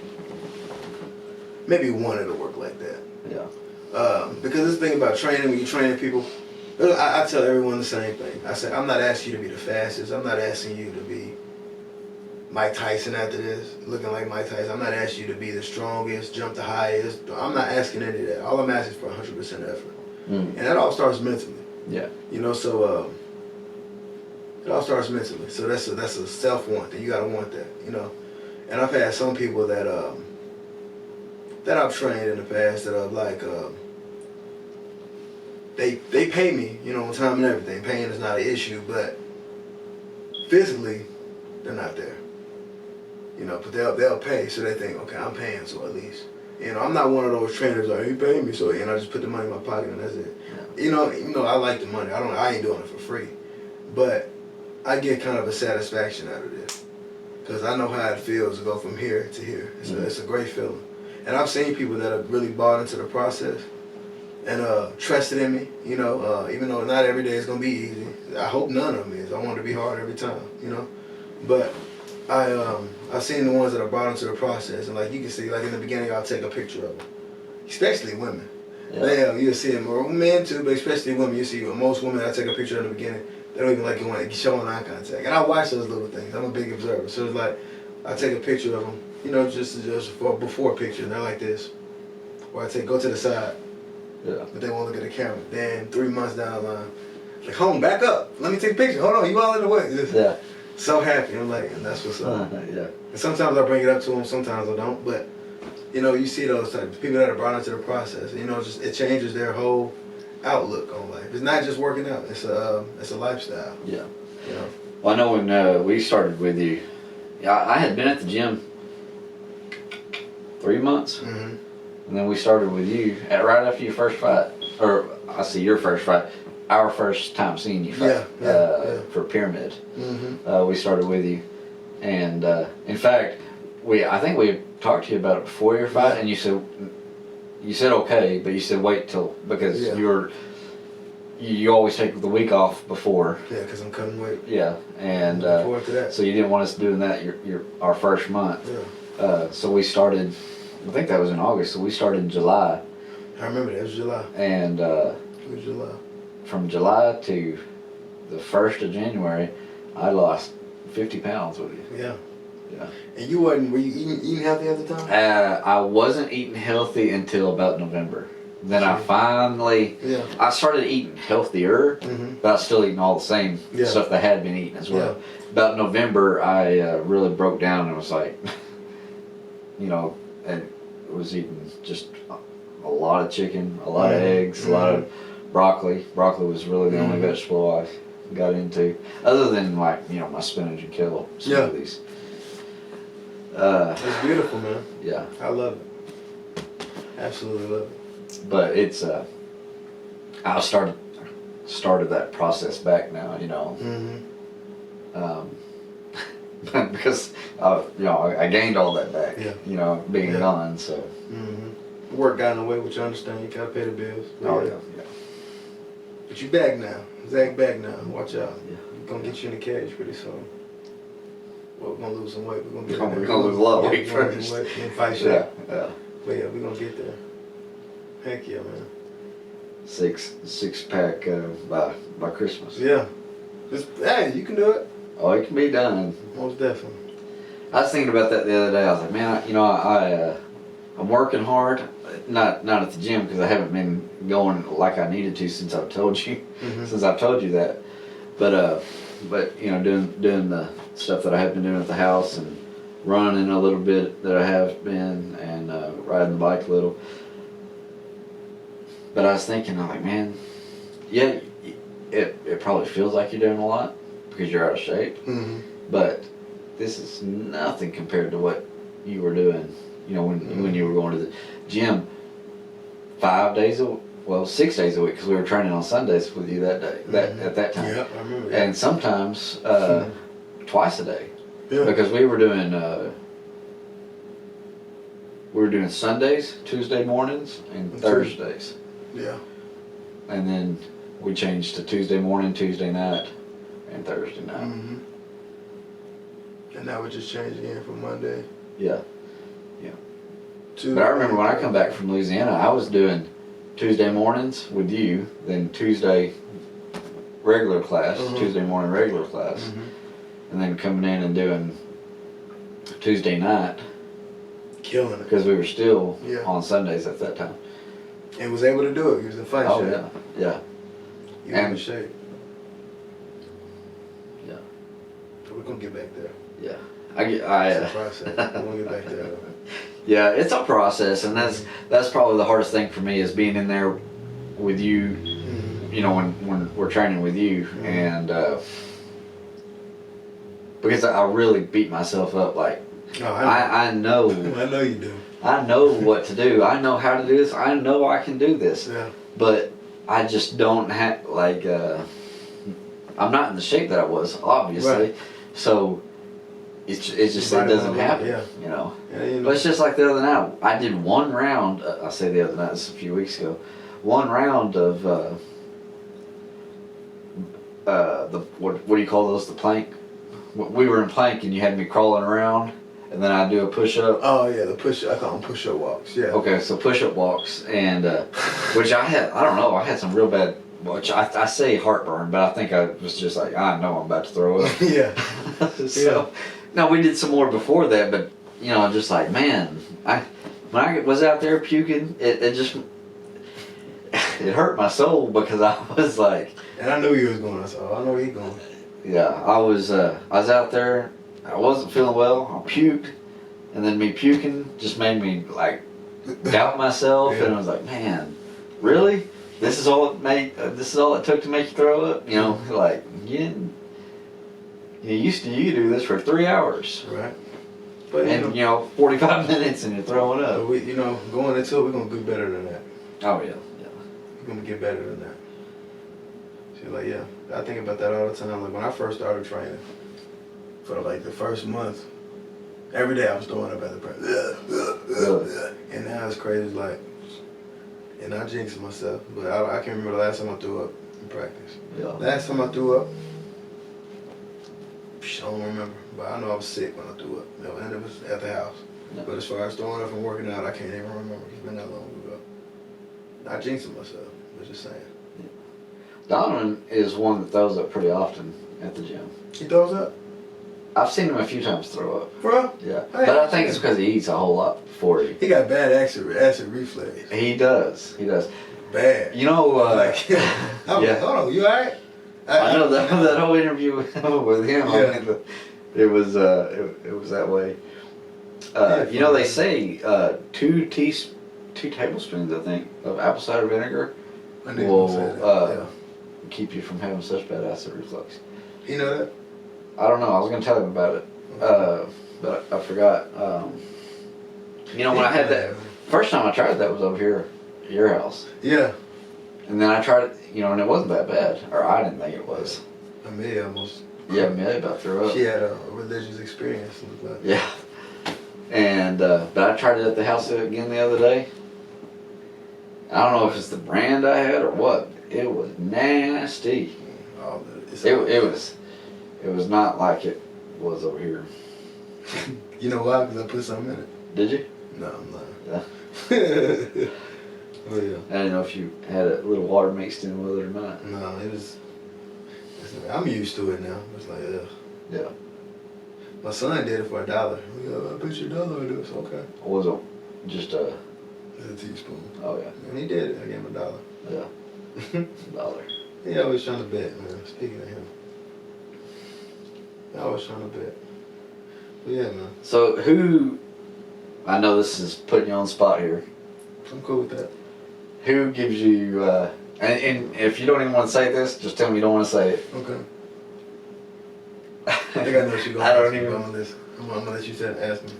maybe 1 it'll work like that. Yeah. Because this thing about training, when you're training people, I tell everyone the same thing. I say, I'm not asking you to be the fastest. I'm not asking you to be Mike Tyson after this, looking like Mike Tyson. I'm not asking you to be the strongest, jump the highest. I'm not asking any of that. All I'm asking is for 100% effort. And that all starts mentally. Yeah. So it all starts mentally. So that's a self-want thing. You gotta want that, And I've had some people that I've trained in the past that are like, they pay me, on time and everything. Paying is not an issue, but physically, they're not there. But they'll pay, so they think, okay, I'm paying, so at least. I'm not one of those trainers like, you pay me, so I just put the money in my pocket and that's it. Yeah. I like the money. I ain't doing it for free, but I get kind of a satisfaction out of this. because I know how it feels to go from here to here. It's a great feeling. And I've seen people that have really bought into the process and trusted in me, you know, even though not every day is going to be easy. I hope none of them is. I want it to be hard every time, you know. But I've seen the ones that are brought into the process, and like you can see, like in the beginning, I'll take a picture of them, especially women. Yeah, you'll see them, or men too, but especially women. You see most women, I take a picture in the beginning, they don't even like it when showing eye contact, and I watch those little things. I'm a big observer, so it's like I take a picture of them, you know, just for a before picture, and they're like this, or I go to the side, but they won't look at the camera. Then 3 months down the line, like, home, back up, let me take a picture. Hold on, you all in the way. So happy. I'm like, and that's what's up. And sometimes I bring it up to them, sometimes I don't. But, you know, you see those types of people that are brought into the process. You know, it changes their whole outlook on life. It's not just working out. It's a lifestyle. Yeah. You know. Well, I know when we started with you, I had been at the gym 3 months, and then we started with you right after your first fight, or I see your first fight. Our first time seeing you fight for Pyramid. We started with you, and in fact, I think we talked to you about it before your fight, and you said okay, but you said wait till, because you always take the week off before. Yeah, because I'm cutting weight. Yeah, and forward to that. So you didn't want us doing that our first month. So we started. I think that was in August. So we started in July. I remember that. It was July. And it was July. From July to the 1st of January, I lost 50 pounds with you. Yeah. And were you eating healthy at the time? I wasn't eating healthy until about November. Then I finally, I started eating healthier, but I was still eating all the same stuff that I had been eating as well. About November, I really broke down and was like, you know, and was eating just a lot of chicken, a lot of eggs, a lot of broccoli. Broccoli was really the only vegetable I got into, other than like, you know, my spinach and kale smoothies. It's beautiful, man. Yeah. I love it. Absolutely love it. But it's I started that process back now, you know. Because you know, I gained all that back. You know, being gone, so. Work got in the way, which I understand. You gotta pay the bills. Yeah. But you back now. Zack back now. Watch out. We're gonna get you in the cage pretty soon. Well, we're gonna lose some weight. We're gonna lose a lot of weight first. And fight shape. But yeah, we're gonna get there. Heck yeah, man. Six pack by Christmas. Yeah. Hey, you can do it. Oh, it can be done. Most definitely. I was thinking about that the other day. I was like, man, you know, I'm working hard. Not at the gym, because I haven't been going like I needed to since I've told you. Since I've told you that. But you know, doing the stuff that I have been doing at the house, and running a little bit that I have been, and riding the bike a little. But I was thinking, I'm like, man, yeah, it probably feels like you're doing a lot because you're out of shape. But this is nothing compared to what you were doing. You know, when you were going to the gym 6 days a week, because we were training on Sundays with you that day, at that time. Yeah, I remember that. And sometimes twice a day, because we were doing Sundays, Tuesday mornings, and Thursdays. Yeah. And then we changed to Tuesday morning, Tuesday night, and Thursday night. And now we just changed again for Monday. Yeah. But I remember when I come back from Louisiana, I was doing Tuesday mornings with you, then Tuesday regular class, Tuesday morning regular class, and then coming in and doing Tuesday night. Killing it. Because we were still on Sundays at that time. And was able to do it. He was in fight shape. Oh, yeah. You were in shape. Yeah. So we're going to get back there. Yeah. It's a process. We're going to get back there. Yeah, it's a process, and that's probably the hardest thing for me, is being in there with you, you know, when we're training with you, and because I really beat myself up, like, I know. I know you do. I know what to do. I know how to do this. I know I can do this. Yeah. But I just don't have, like, I'm not in the shape that I was, obviously. Right. So it doesn't happen. Yeah. You know. Yeah, you know. But it's just like the other night. I did one round. I say the other night. This was a few weeks ago. One round of the what do you call those? The plank. We were in plank, and you had me crawling around, and then I do a push up. Oh yeah, the push. I call them push up walks. Yeah. Okay, so push up walks, and which I don't know. I had some real bad. Which I say heartburn, but I think I was just like, I know I'm about to throw up. Yeah. So, no, we did some more before that, but you know, just like, man, when I was out there puking, it just it hurt my soul because I was like, and I knew you was going. So I know he going. yeah, I was out there. I wasn't feeling well. I puked, and then me puking just made me like doubt myself, Yeah. and I was like, man, really? This is all it took to make you throw up? You know, like you used to do this for 3 hours. Right. But And 45 minutes and you're throwing up. So we, going into it, we're gonna do better than that. Oh yeah. We're gonna get better than that. So like, yeah, I think about that all the time. Like when I first started training, for like the first month, every day I was throwing up at the practice. Really? And now it's crazy. It's like, and I jinxed myself, but I can't remember the last time I threw up in practice. Yeah. Last time I threw up, I don't remember, but I know I was sick when I threw up. And it was at the house. No. But as far as throwing up and working out, I can't even remember. It's been that long ago. Not jinxing myself, but just saying. Donovan is one that throws up pretty often at the gym. He throws up? I've seen him a few times throw up. Bro? Yeah. Hey, But I think it's because he eats a whole lot before he. He got bad acid reflex. He does. Bad. You know, yeah. Hold on, you alright? I know that whole interview with him. Yeah. I mean, it was that way. They say 2 tablespoons, I think, of apple cider vinegar will keep you from having such bad acid reflux. You know that? I don't know. I was gonna tell him about it, but I forgot. When I had that first time I tried that was over here at your house. Yeah. And then I tried it, and it wasn't that bad, or I didn't think it was. Amelia almost. Yeah, Amelia about threw up. She had a religious experience. Yeah. And but I tried it at the house again the other day. I don't know if it's the brand I had or what. It was nasty. Oh, It was not like it was over here. You know why? Because I put something in it. Did you? No, I'm not. Yeah. Oh yeah. I didn't know if you had a little water mixed in with it or not. No, it was. I'm used to it now. It's like, ugh. Yeah. My son did it for $1. I bet you $1 in this. Okay. Or was it just a teaspoon? Oh yeah. And he did it. I gave him $1. Yeah. $1. He always trying to bet, man. Speaking of him. I always trying to bet. But yeah, man. So who? I know this is putting you on the spot here. I'm cool with that. Who gives you? And if you don't even want to say this, just tell me you don't want to say it. Okay. I think I know what you're going I don't to even. go on this. I'm gonna let you ask me.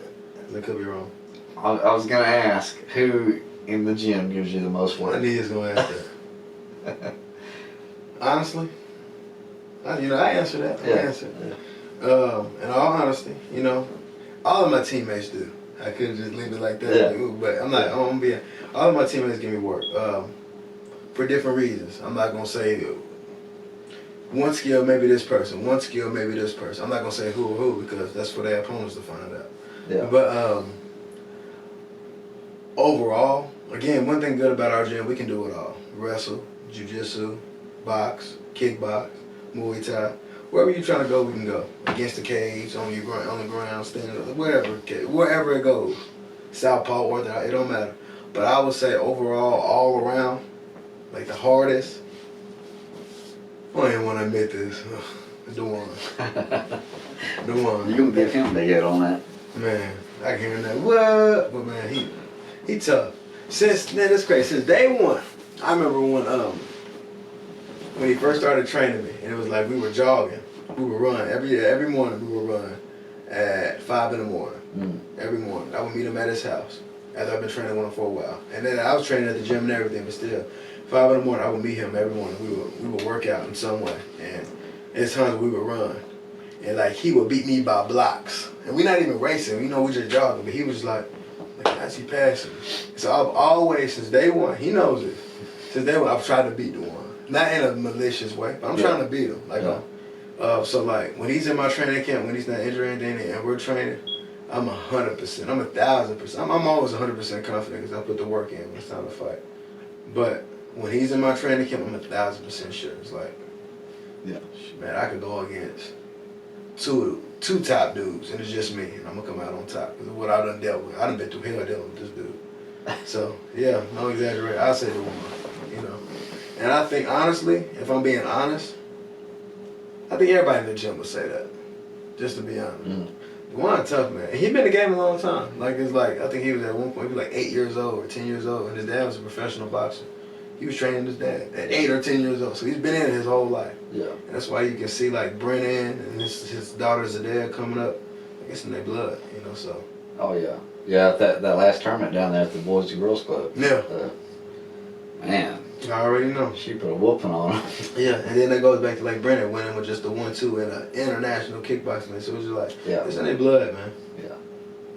'Cause I could be wrong. I was gonna ask who in the gym gives you the most I work. knew he was gonna ask that. Honestly, I answer that. I answer. Yeah. In all honesty, all of my teammates do. I couldn't just leave it like that. Yeah. But I'm not. I'm being. All of my teammates give me work for different reasons. I'm not gonna say one skill maybe this person, one skill maybe this person. I'm not gonna say who or who because that's for their opponents to find out. Yeah. But overall, again, one thing good about our gym, we can do it all: wrestle, jiu-jitsu, box, kickbox, Muay Thai. Wherever you're trying to go, we can go. Against the cage, on the ground, standing, wherever it goes. Southpaw, it don't matter. But I would say overall, all around, like the hardest. I don't even want to admit this. The one. You gonna give him the head on that? Man, I can't that. What? But man, he tough. That's crazy. Since day one, I remember when he first started training me, and it was like we were jogging, we would run every morning. We would run at 5 in the morning. Every morning, I would meet him at his house after I've been training with him for a while, and then I was training at the gym and everything, but still, 5 in the morning, I would meet him every morning. We would work out in some way, and there's times we would run, And like he would beat me by blocks. And we're not even racing, you know, we just jogging. But he was like as he passing. So I've always, since day one, he knows it. Since day one, I've tried to beat the one. Not in a malicious way, but I'm trying to beat him. Like, so like when he's in my training camp, when he's not injured or anything, and we're training, I'm 100%. I'm 1,000%. I'm always 100% confident because I put the work in when it's time to fight. But when he's in my training camp, I'm 1,000% sure. It's like, man, I could go against two top dudes, and it's just me, and I'm gonna come out on top because of what I done dealt with. I done been through hell dealing with this dude. So yeah, no exaggerate. I say the one, you know. And I think honestly, if I'm being honest, I think everybody in the gym would say that. Just to be honest. The one tough man. He been in the game a long time. Like it's like I think he was at one point he was like 8 years old or 10 years old, and his dad was a professional boxer. He was training his dad at 8 or 10 years old, so he's been in it his whole life. Yeah. And that's why you can see like Brennan and his daughters are there coming up. I guess in their blood, you know. So. Oh yeah, yeah. That last tournament down there at the Boys and Girls Club. Yeah. Man. I already know. She put a whooping on him. Yeah, and then that goes back to like Brennan winning with just the 1-2 in an international kickboxing. So it was just like, it's in their blood, man. Yeah.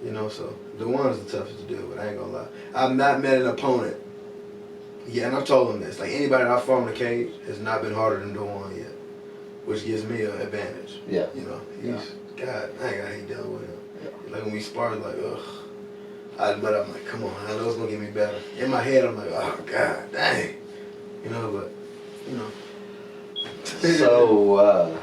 You know, so the one is the toughest to deal with. I ain't gonna lie. I've not met an opponent. Yeah, and I've told him this. Like anybody that I fought in the cage has not been harder than Dewan yet, which gives me an advantage. Yeah. You know, he's God. I ain't got any dealing with him. Yeah. Like when we sparred, like ugh. But I'm like, come on, I know it's gonna get me better. In my head, I'm like, oh God, dang. You know, but you know. So,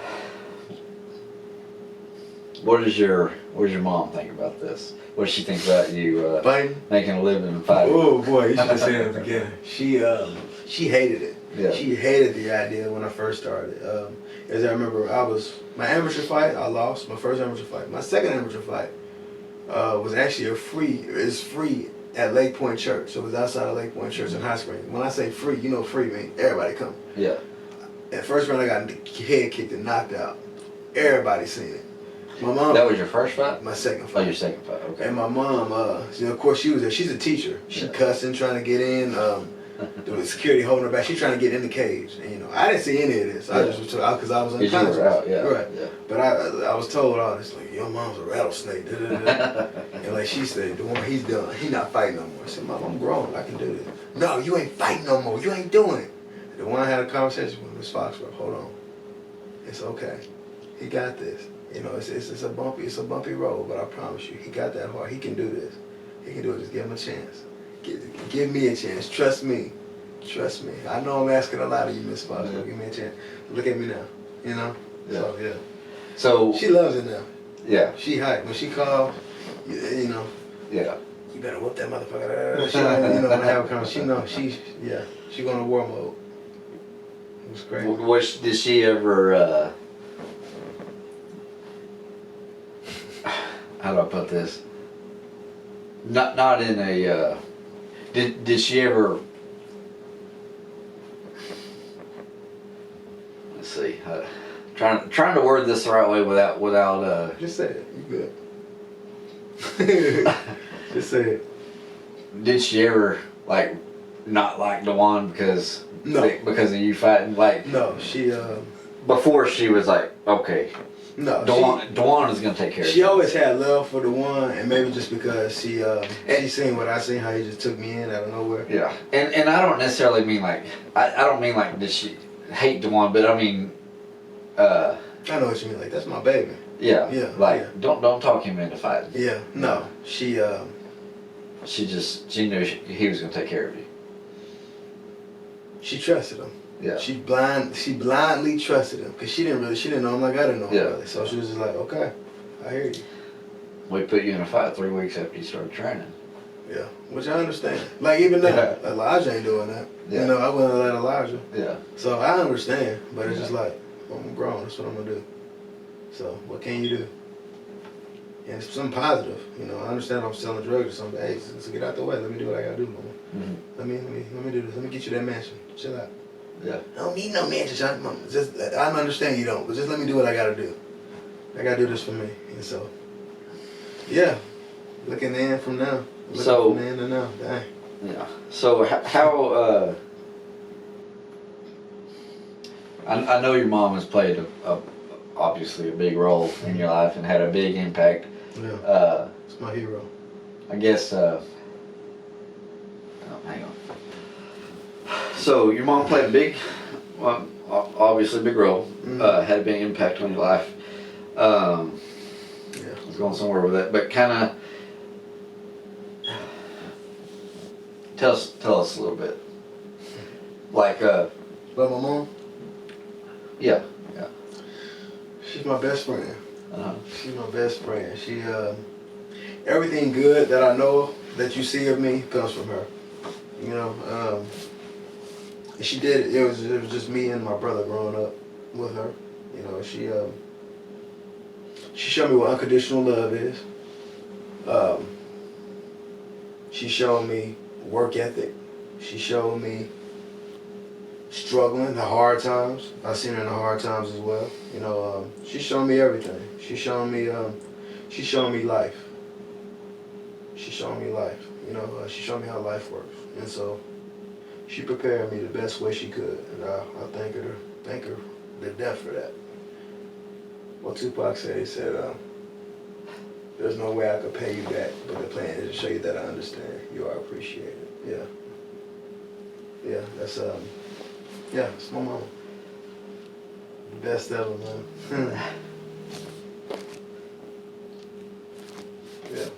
what does your mom think about this? What does she think about you making a living and fighting? Oh boy, you should have said it at the beginning. She hated it. Yeah. She hated the idea when I first started. As I remember, my amateur fight, I lost my first amateur fight. My second amateur fight was actually free at Lake Point Church. So it was outside of Lake Point Church in Hot Springs. When I say free, you know free means everybody come. Yeah. At first round, I got head kicked and knocked out. Everybody seen it. My mom. That was your first fight? My second fight. Oh, your second fight. Okay. And my mom, you know, of course, she was there. She's a teacher. She cussing, trying to get in. The security holding her back. She's trying to get in the cage. And, you know, I didn't see any of this. I just was told because I was unconscious. Right. Yeah. But I was told all this, like, your mom's a rattlesnake. And like she said, the one he's done. He's not fighting no more. I said, Mom, I'm grown. I can do this. No, you ain't fighting no more. You ain't doing it. The one I had a conversation with Miss Foxworth. Hold on. It's okay. He got this. You know, it's a bumpy road, but I promise you, he got that heart. He can do this. He can do it. Just give him a chance. Give me a chance. Trust me. Trust me. I know I'm asking a lot of you, Miss Fox. Yeah. Give me a chance. Look at me now. You know? Yeah. So, yeah. So she loves it now. Yeah. She hyped. When she calls, you know. Yeah. You better whoop that motherfucker. She, you know, when I have a conversation, she going to war mode. It was great. Did she ever, how do I put this? Not in a, did she ever, let's see, trying to word this the right way without just say it, you good. Just say it. Did she ever, like, not like Dewan because of you fighting? Like, no, she, before she was like, okay. No, Dewan is gonna take care of it. She always had love for Dewan, and maybe just because she seen what I seen, how he just took me in out of nowhere. Yeah, and I don't necessarily mean like I don't mean like did she hate Dewan, but I mean I know what you mean. Like that's my baby. Yeah. Yeah. Like don't talk him into fighting. Yeah. No. She knew he was gonna take care of you. She trusted him. Yeah. She blindly trusted him because she didn't know him like I didn't know him really. So she was just like, okay, I hear you. We put you in a fight 3 weeks after you started training. Yeah, which I understand. Like even now, Elijah ain't doing that. Yeah. You know, I wouldn't let Elijah. Yeah. So I understand, but it's just like, I'm grown. That's what I'm gonna do. So what can you do? And it's something positive. You know, I understand I'm selling drugs or something. Hey, so get out the way. Let me do what I gotta do, mama. Mm-hmm. Let me do this. Let me get you that mansion. Chill out. Yeah. I don't need no mansion, Sean. Mama. Just I understand you don't, but just let me do what I gotta do. I gotta do this for me. And so, yeah, looking in from now. So from then to now, dang. Yeah. So how? I know your mom has played obviously a big role in your life and had a big impact. Yeah. It's my hero. I guess. Oh, hang on. So your mom played a big, well, obviously a big role. Had a big impact on your life. I was going somewhere with that, but kind of tell us a little bit. Like, about my mom? Yeah. She's my best friend. She's my best friend. She, everything good that I know that you see of me comes from her. You know, she did. It was just me and my brother growing up with her. You know, she showed me what unconditional love is. She showed me work ethic. She showed me struggling, the hard times. I've seen her in the hard times as well. You know, she showed me everything. She showed me life. She showed me life. You know, she showed me how life works. And so she prepared me the best way she could. And I thank her to death for that. What Tupac said, he said, there's no way I could pay you back, but the plan is to show you that I understand. You are appreciated. Yeah, that's it's my mama. Best ever, man. Yeah.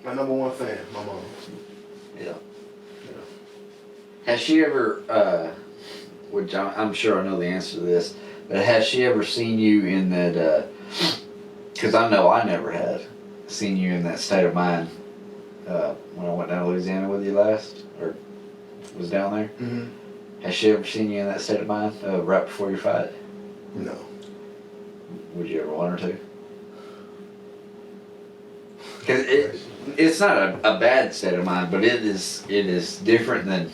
My number one fan, my mama. Yeah. Has she ever, which I'm sure I know the answer to this, but has she ever seen you in that, because I know I never had seen you in that state of mind when I went down to Louisiana with you last, or was down there? Mm-hmm. Has she ever seen you in that state of mind right before your fight? No. Would you ever want her to? Because it's not a bad state of mind, but it is different than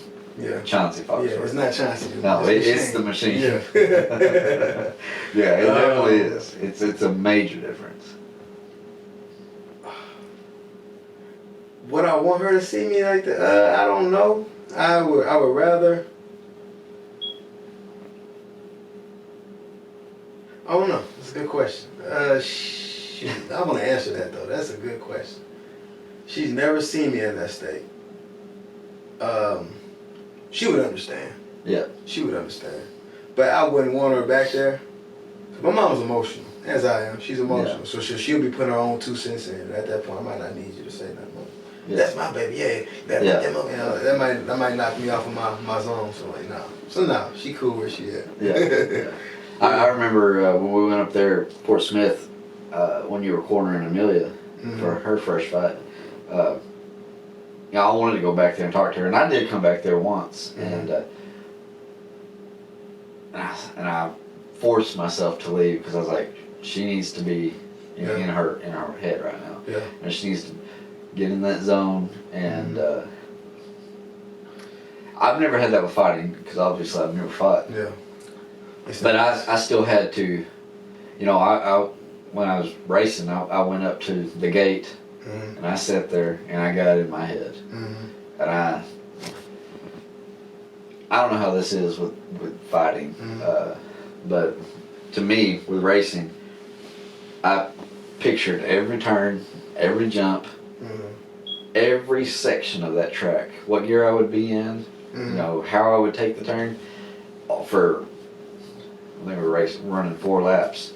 Chauncey Foxworth. Yeah, it's not Chauncey. No, it's the machine. Yeah. Yeah, it definitely is. It's a major difference. Would I want her to see me like that? I don't know. I would rather. I don't know. That's a good question. I want to answer that though. That's a good question. She's never seen me in that state. She would understand. Yeah. She would understand. But I wouldn't want her back there. My mom's emotional, as I am. She's emotional. Yeah. So she'll be putting her own 2 cents in. At that point, I might not need you to say nothing. Yeah. That's my baby, That might knock me off of my zone. So like, no. So no, she cool where she at. Yeah. I remember when we went up there, Fort Smith, when you were cornering Amelia for her first fight. I wanted to go back there and talk to her, and I did come back there once, and I forced myself to leave because I was like, she needs to be in her head right now, and she needs to get in that zone. And I've never had that with fighting because obviously I've never fought. Yeah. But I still had to, I when I was racing, I went up to the gate. And I sat there and I got it in my head. And I don't know how this is with fighting, but to me, with racing, I pictured every turn, every jump, every section of that track, what gear I would be in, how I would take the turn. For, I think we were running 4 laps.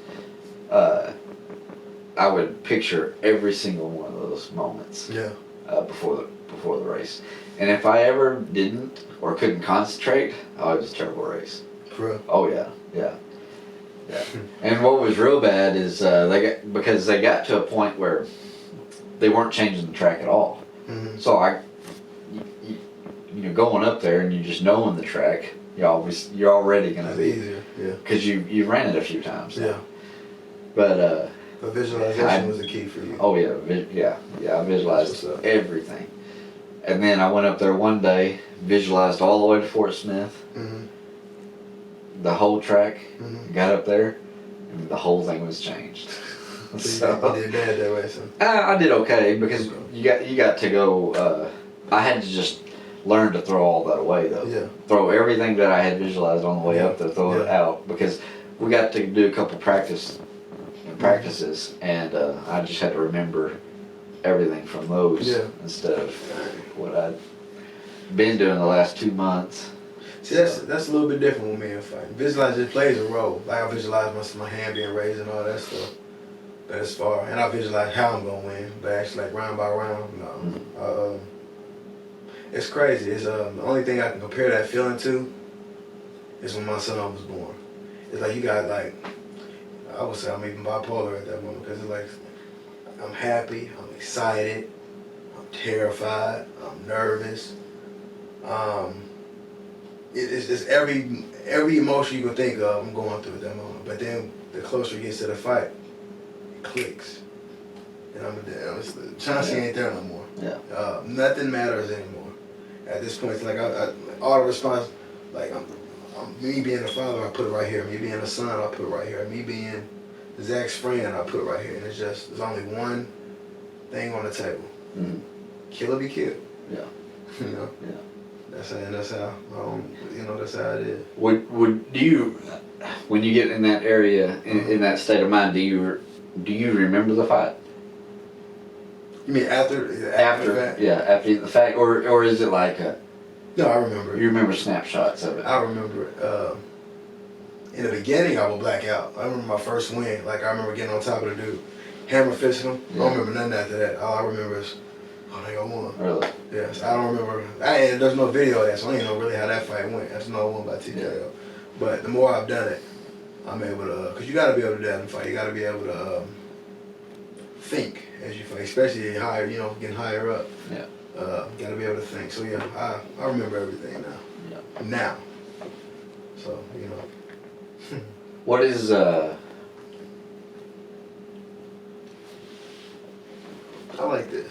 I would picture every single one of those moments before the race. And if I ever didn't or couldn't concentrate, it was a terrible race. True. Oh yeah. And what was real bad is because they got to a point where they weren't changing the track at all. So going up there and you just knowing the track, you're already gonna be easier. Yeah. Because you ran it a few times. Yeah. But visualization was the key for you. Oh yeah. I visualized everything, and then I went up there one day, visualized all the way to Fort Smith, the whole track. Got up there, and the whole thing was changed. So you did bad that way, so. I did okay because you got to go. I had to just learn to throw all that away though. Yeah. Throw everything that I had visualized on the way up there, throw it out, because we got to do a couple practices, and I just had to remember everything from those instead of what I'd been doing the last 2 months. See, that's a little bit different with me in fighting. Visualize just plays a role. Like I visualize my hand being raised and all that stuff. But as far, and I visualize how I'm gonna win. But actually, like round by round, no. It's crazy. It's the only thing I can compare that feeling to is when my son was born. It's like you got like, I would say I'm even bipolar at that moment because it's like I'm happy, I'm excited, I'm terrified, I'm nervous. It's every emotion you can think of I'm going through at that moment. But then the closer it gets to the fight, it clicks. And Chauncey ain't there no more. Yeah. Nothing matters anymore. At this point, it's like all the response, like me being a father, I put it right here. Me being a son, I put it right here. Me being Zack's friend, I put it right here. And there's only one thing on the table. Mm-hmm. Kill or be killed. Yeah. You know. Yeah. That's how that's how it is. Would do you, when you get in that area, in that state of mind, do you remember the fight? You mean after the fact? Yeah, after the fact, or is it like No, I remember. You remember snapshots of it? I remember it. In the beginning, I would black out. I remember my first win. Like I remember getting on top of the dude, hammer fisting him. Yeah. I don't remember nothing after that. All I remember is, oh, they got won. Really? Yes, I don't remember. There's no video of that, so I don't even know really how that fight went. I just know I won by TKO. Yeah. But the more I've done it, I'm able to, because you got to be able to do that in a fight. You got to be able to think as you fight, especially higher, getting higher up. Yeah. Got to be able to think. So yeah, I remember everything now. Yeah. Now. So, What is I like this.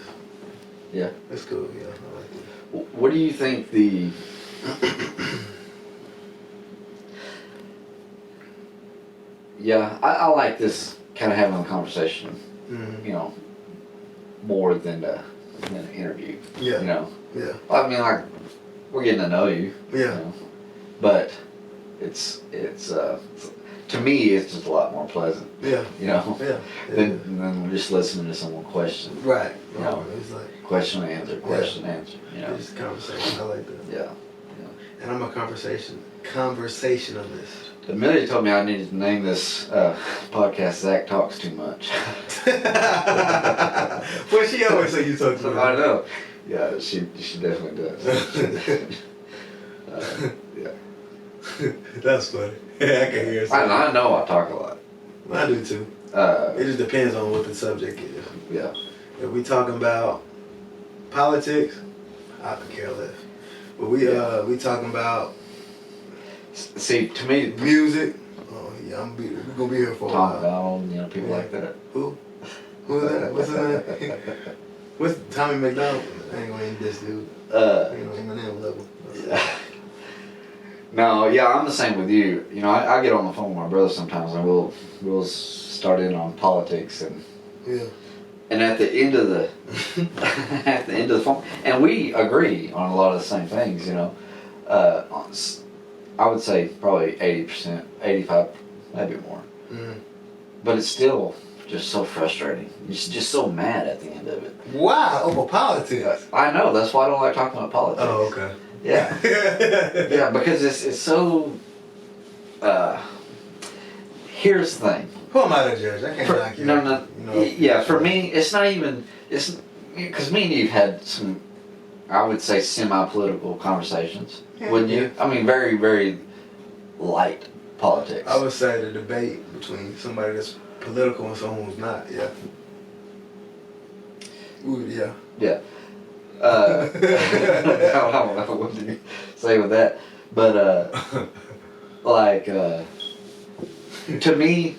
Yeah. That's cool, yeah, I like this. What do you think the Yeah, I like this kind of having a conversation, more than an interview. Yeah. Yeah. I mean, like, we're getting to know you. Yeah. But it's to me, it's just a lot more pleasant. Yeah. Yeah. Than just listening to someone question. Right. It's like question answer. It's a conversation. I like that. Yeah. And I'm a conversationalist. Amelia told me I needed to name this podcast "Zack Talks Too Much." Well, she always say you talk too much. I know. Yeah, she definitely does. Yeah. That's funny. I can hear it. I know I talk a lot. I do too. It just depends on what the subject is. Yeah. If we talking about politics, I could care less. But we talking about. See, to me, music. Oh yeah, we're gonna be here for a while. Tom McDonald, people like that. Who is that? What's his name? What's Tommy McDonald? I ain't gonna end this dude. Eminem level. Yeah. No, yeah, I'm the same with you. I get on the phone with my brother sometimes, and we'll start in on politics and. Yeah. And at the end of the phone, and we agree on a lot of the same things, I would say probably 80%, 85%, maybe more. Mm. But it's still just so frustrating. You're just so mad at the end of it. Wow, over politics. I know, that's why I don't like talking about politics. Oh, okay. Yeah. Yeah, because it's so, here's the thing. Who am I to judge? I can't knock you. No. Yeah, for me, it's not even, because me and you've had some, I would say, semi-political conversations, wouldn't you? I mean, very, very light politics. I would say the debate between somebody that's political and someone who's not, yeah. Ooh, yeah. Yeah. I don't know what to say with that, but to me,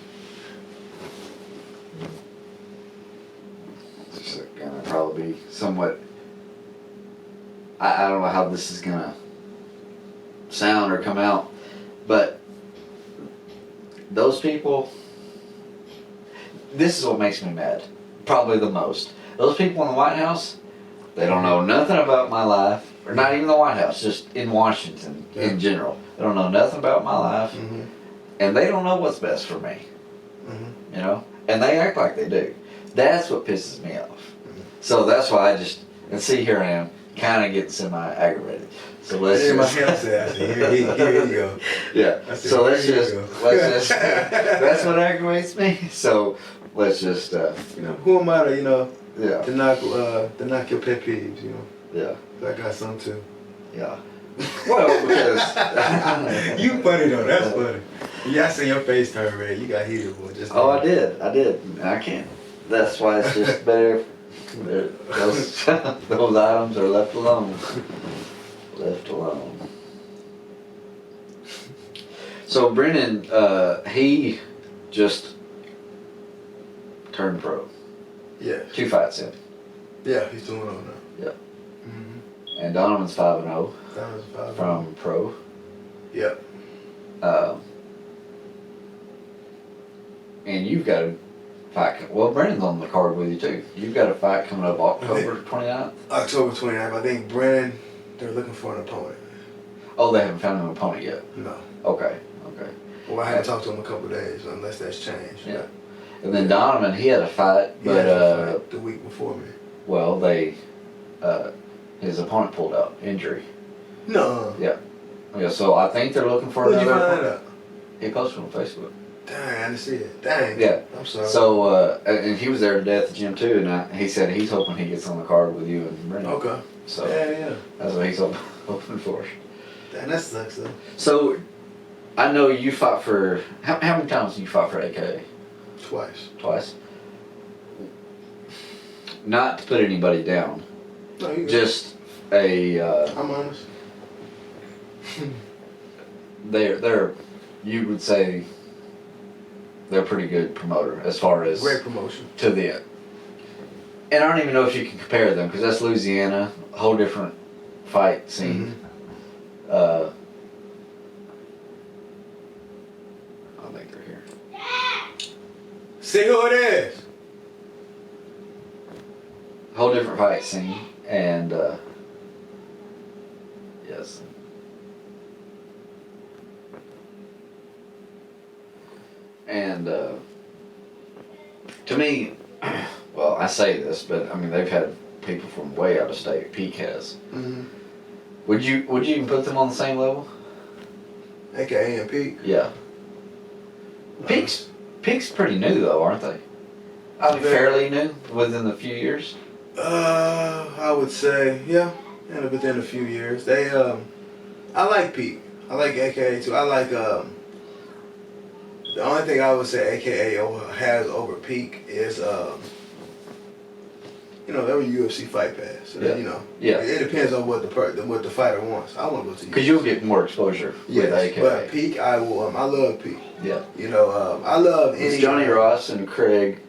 it's gonna probably be somewhat. I don't know how this is gonna sound or come out, but those people. This is what makes me mad, probably the most. Those people in the White House, they don't know nothing about my life, or not even the White House, just in Washington in general. They don't know nothing about my life, and they don't know what's best for me. Mm-hmm. You know, and they act like they do. That's what pisses me off. So that's why I just, and see, here I am, kind of getting semi-aggravated. So let's my just. here you go. Yeah. So let's just. That's what aggravates me. So let's just. You know, who am I to Yeah. to knock your pet peeves? Yeah. I got some too. Yeah. Well, because. You funny though. That's funny. Yeah, I see your face turn red. You got heated, boy. Just. Oh, I did. I can't. That's why it's just better. Those items are left alone. Left alone. So Brennan, he just turned pro. Yeah. 2 fights in. Yeah, he's doing all now. Yep. Mm-hmm. And Donovan's 5-0 from pro. Yep. And you've got a fight. Well, Brennan's on the card with you too. You've got a fight coming up October 29th. October 29th. I think Brennan. They're looking for an opponent. Oh, they haven't found an opponent yet. No. Okay. Well, I haven't talked to him a couple of days, unless that's changed. Yeah. And then Donovan, he had a fight, but the week before me. Well, his opponent pulled out injury. No. Yeah. Yeah. So I think they're looking for Where'd another. you find that out? He posted on Facebook. Dang, I didn't see it. Dang. Yeah. I'm sorry. So and he was there today at the gym too, and he said he's hoping he gets on the card with you and Brennan. Okay. So yeah. That's what he's hoping for. Dang, that sucks though. So I know you fought for how many times did you fight for AKA? Twice. Not to put anybody down. No, you just I'm honest. They're you would say they're a pretty good promoter as far as great promotion to the end. And I don't even know if you can compare them because that's Louisiana, a whole different fight scene. Mm-hmm. I think they're here. See who it is. Whole different fight scene, and yes. And to me, well, I say this, but I mean they've had people from way out of state. Peak has. Mm-hmm. Would you even put them on the same level? AKA and Peak. Yeah. Peak's pretty new though, aren't they? I mean, fairly new within a few years. I would say and within a few years. They I like Peak. I like AKA too. I like the only thing I would say AKA has over Peak is they were UFC Fight Pass. So it depends on what the fighter wants. I want to go to because you'll get more exposure with AKA. But Peak, I love Peak. Yeah. I love any. It's Johnny Ross and Craig.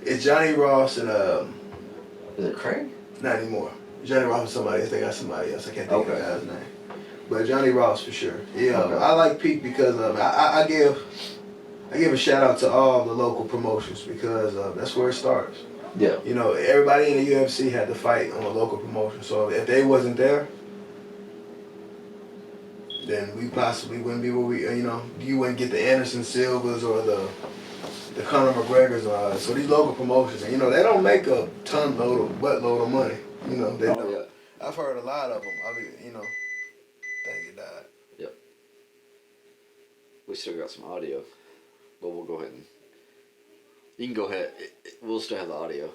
It's Johnny Ross and Is it Craig? Not anymore. Johnny Ross was somebody else. They got somebody else. I can't think of the guy's name. But Johnny Ross for sure. Yeah. Okay. I like Peak because I give a shout out to all the local promotions because that's where it starts. Yeah. Everybody in the UFC had to fight on a local promotion. So if they wasn't there, then we possibly wouldn't be where we. You wouldn't get the Anderson Silvas or the Conor McGregors and all that. So these local promotions, and they don't make a buttload of money. They don't. Yeah. I've heard a lot of them. Think it died. Yep. We still got some audio, but we'll go ahead and. You can go ahead. We'll still have the audio.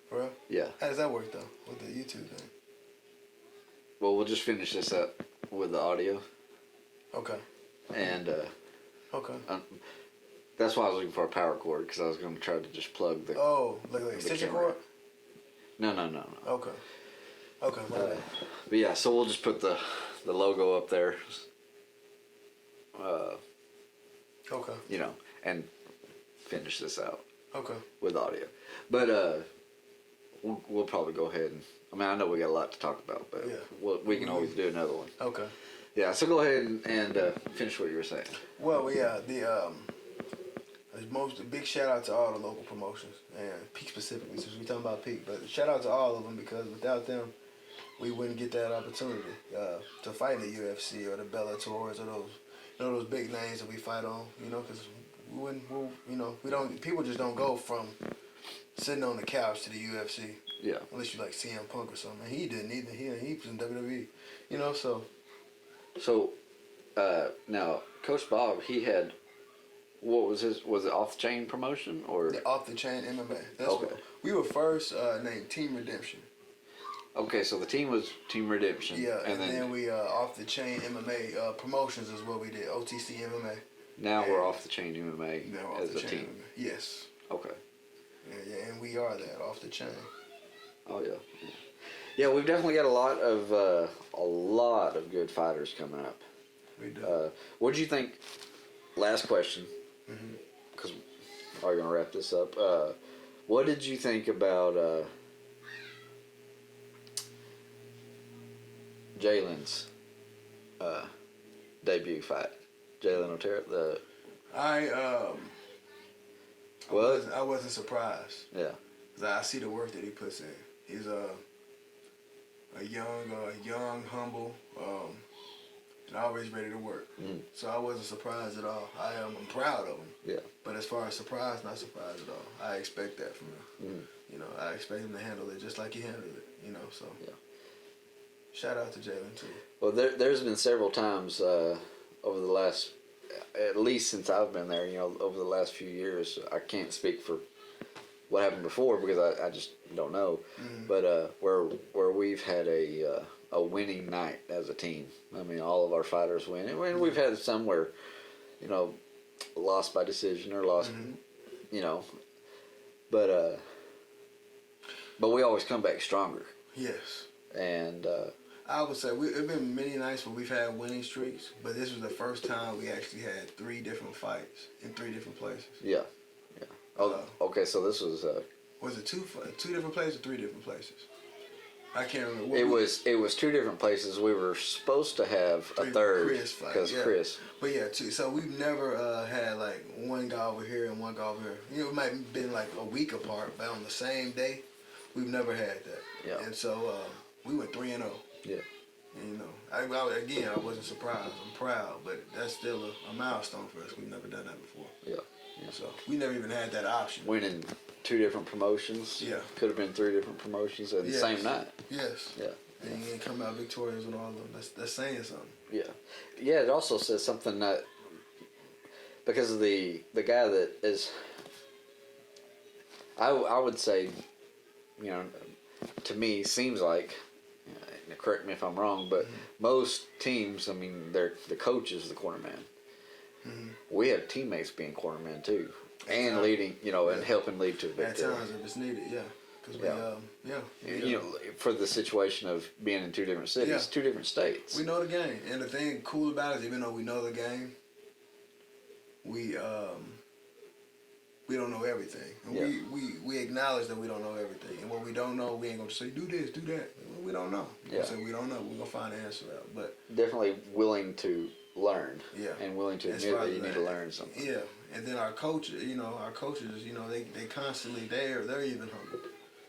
For real? Yeah. How does that work though with the YouTube thing? Well, we'll just finish this up with the audio. Okay. And okay. That's why I was looking for a power cord because I was going to try to just plug the. Oh, like extension cord? No. Okay. Okay. But yeah, so we'll just put the logo up there. Okay. And finish this out. Okay. With audio, but we'll probably go ahead and. I mean, I know we got a lot to talk about, but we can always do another one. Okay. Yeah, so go ahead and finish what you were saying. Well, yeah, the big shout out to all the local promotions and Peak specifically, since we're talking about Peak. But shout out to all of them because without them, we wouldn't get that opportunity to fight in the UFC or the Bellators or those big names that we fight on. You know, because we don't. People just don't go from sitting on the couch to the UFC. Yeah. Unless you like CM Punk or something. He didn't either. He was in WWE. You know, so. So, now Coach Bob, he had. What was his? Was it Off the Chain promotion or the Off the Chain MMA? That's okay. what we were first named Team Redemption. Okay, so the team was Team Redemption. Yeah, and then we Off the Chain MMA Promotions is what we did. OTC MMA. Now we're Off the Chain MMA now as off the a chain team. MMA. Yes. Okay. Yeah, and we are that Off the Chain. Oh yeah. Yeah, we've definitely got a lot of good fighters coming up. We do. What did you think? Last question, because we're gonna wrap this up. What did you think about Jalen's debut fight? Jalen Otero. I wasn't surprised. Yeah. 'Cause I see the work that he puts in. He's a young, humble, and always ready to work. So I wasn't surprised at all. I'm proud of him. Yeah. But as far as surprised, not surprised at all. I expect that from him. You know, I expect him to handle it just like he handled it. You know, so yeah. Shout out to Jalen too. Well, there's been several times over the last, at least since I've been there, you know, over the last few years. I can't speak for what happened before because I just don't know. But where we've had a winning night as a team. I mean, all of our fighters win, and we've had some where, you know, lost by decision or lost, you know, but we always come back stronger. Yes. And I would say it's been many nights where we've had winning streaks, but this was the first time we actually had 3 different fights in 3 different places. Yeah. Oh, okay. So this was. Was it 2 different places or 3 different places? I can't remember. It was 2 different places. We were supposed to have a third because Chris. But yeah, 2. So we've never had like one guy over here and one guy over here. You know, it might have been like a week apart, but on the same day, we've never had that. Yeah. And so we went 3-0. Yeah. And, you know, I wasn't surprised. I'm proud, but that's still a milestone for us. We've never done that before. Yeah. So we never even had that option. Winning 2 different promotions. Yeah. Could have been 3 different promotions at the same night. Yes. Yeah. And you ain't come out victorious in all of them. That's saying something. Yeah. Yeah. It also says something that because of the guy that is, I would say, you know, to me seems like. Correct me if I'm wrong, but most teams, I mean, the coach is the cornerman. We have teammates being cornermen too, and leading, you know, and helping lead to victory. At times if it's needed, yeah. Because you know, for the situation of being in 2 different cities, 2 different states. We know the game, and the thing cool about it is, even though we know the game, we don't know everything. And we acknowledge that we don't know everything. And what we don't know, we ain't going to say, do this, do that. We don't know. We'll say we don't know. We're going to find the answer out. But definitely willing to learn. Yeah. And willing to admit that you need to learn something. Yeah. And then our coaches, you know, they constantly, they're even humble.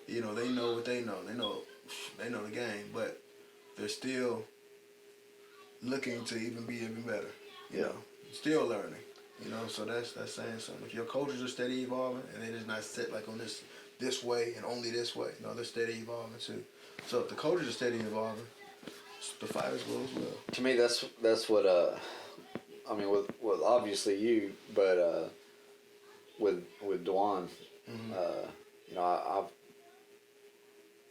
You know, they know what they know. They know the game. But they're still looking to be even better. You know, still learning. You know, so that's saying something. If your coaches are steady evolving and they're just not set like on this way and only this way, you know, they're steady evolving too. So if the coaches are steady evolving, the fighters will as well. To me, that's what I mean with obviously you, but with Dwan, you know,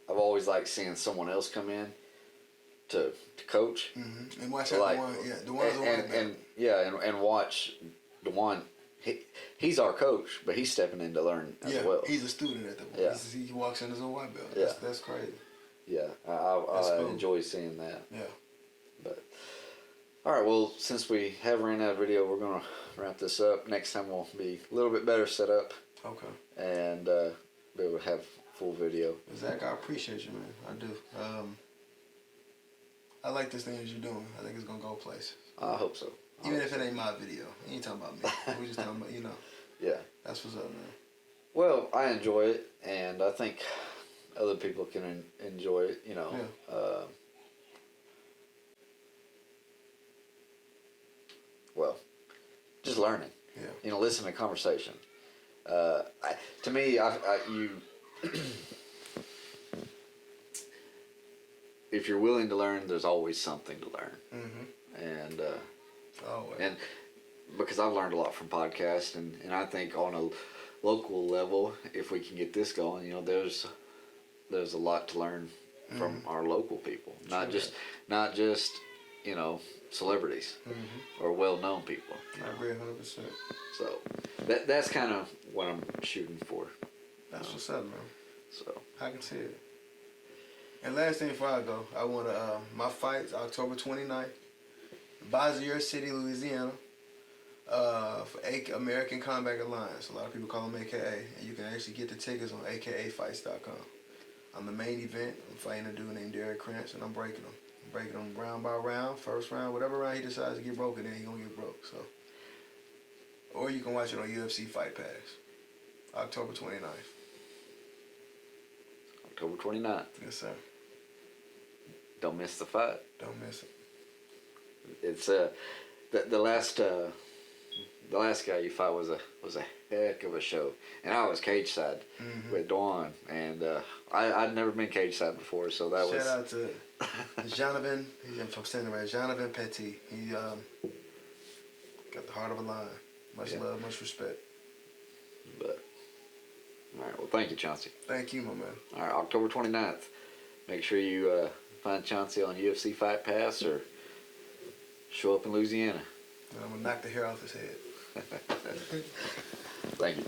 I've always liked seeing someone else come in to coach and watch how Dwan's a white belt. and watch Dwan. He's our coach, but he's stepping in to learn as well. He's a student at the point. Yeah. He walks in as a white belt. That's crazy. Yeah, I enjoy seeing that. Yeah. But all right, well, since we have ran out of video, we're gonna wrap this up. Next time we'll be a little bit better set up. Okay. And be able to have full video. Zack, I appreciate you, man. I do. I like this thing that you're doing. I think it's gonna go places. I hope so. Even if it ain't my video. You ain't talking about me. We just talking about, you know. Yeah. That's what's up, man. Well, I enjoy it, and I think other people can enjoy it, you know. Yeah. Well, just learning. Yeah. You know, listening to conversation. To me, you if you're willing to learn, there's always something to learn. Mm-hmm. And Always. and because I've learned a lot from podcasts, and I think on a local level, if we can get this going, you know, there's a lot to learn from our local people, not just you know, celebrities or well-known people. I agree 100%. So that's kind of what I'm shooting for. That's what's up, man. So I can see it. And last thing before I go, I want to, my fight's October 29th, Bossier City, Louisiana, for American Combat Alliance. A lot of people call them AKA, and you can actually get the tickets on akafights.com. I'm the main event. I'm fighting a dude named Derek Krantz, and I'm breaking him. I'm breaking him round by round, first round, whatever round he decides to get broken in, he gonna get broke. So, or you can watch it on UFC Fight Pass, October 29th. October 29th. Yes, sir. Don't miss the fight. Don't miss it. It's the last guy you fought was a heck of a show, and I was cage side with Dwan, and I'd never been cage side before, so that was. Shout out to Jonathan. I'm saying it right. Jonathan Petit. He got the heart of a lion. Much love, much respect. But all right, well, thank you, Chauncey. Thank you, my man. All right, October 29th. Make sure you find Chauncey on UFC Fight Pass or show up in Louisiana. And I'm gonna knock the hair off his head. Thank you.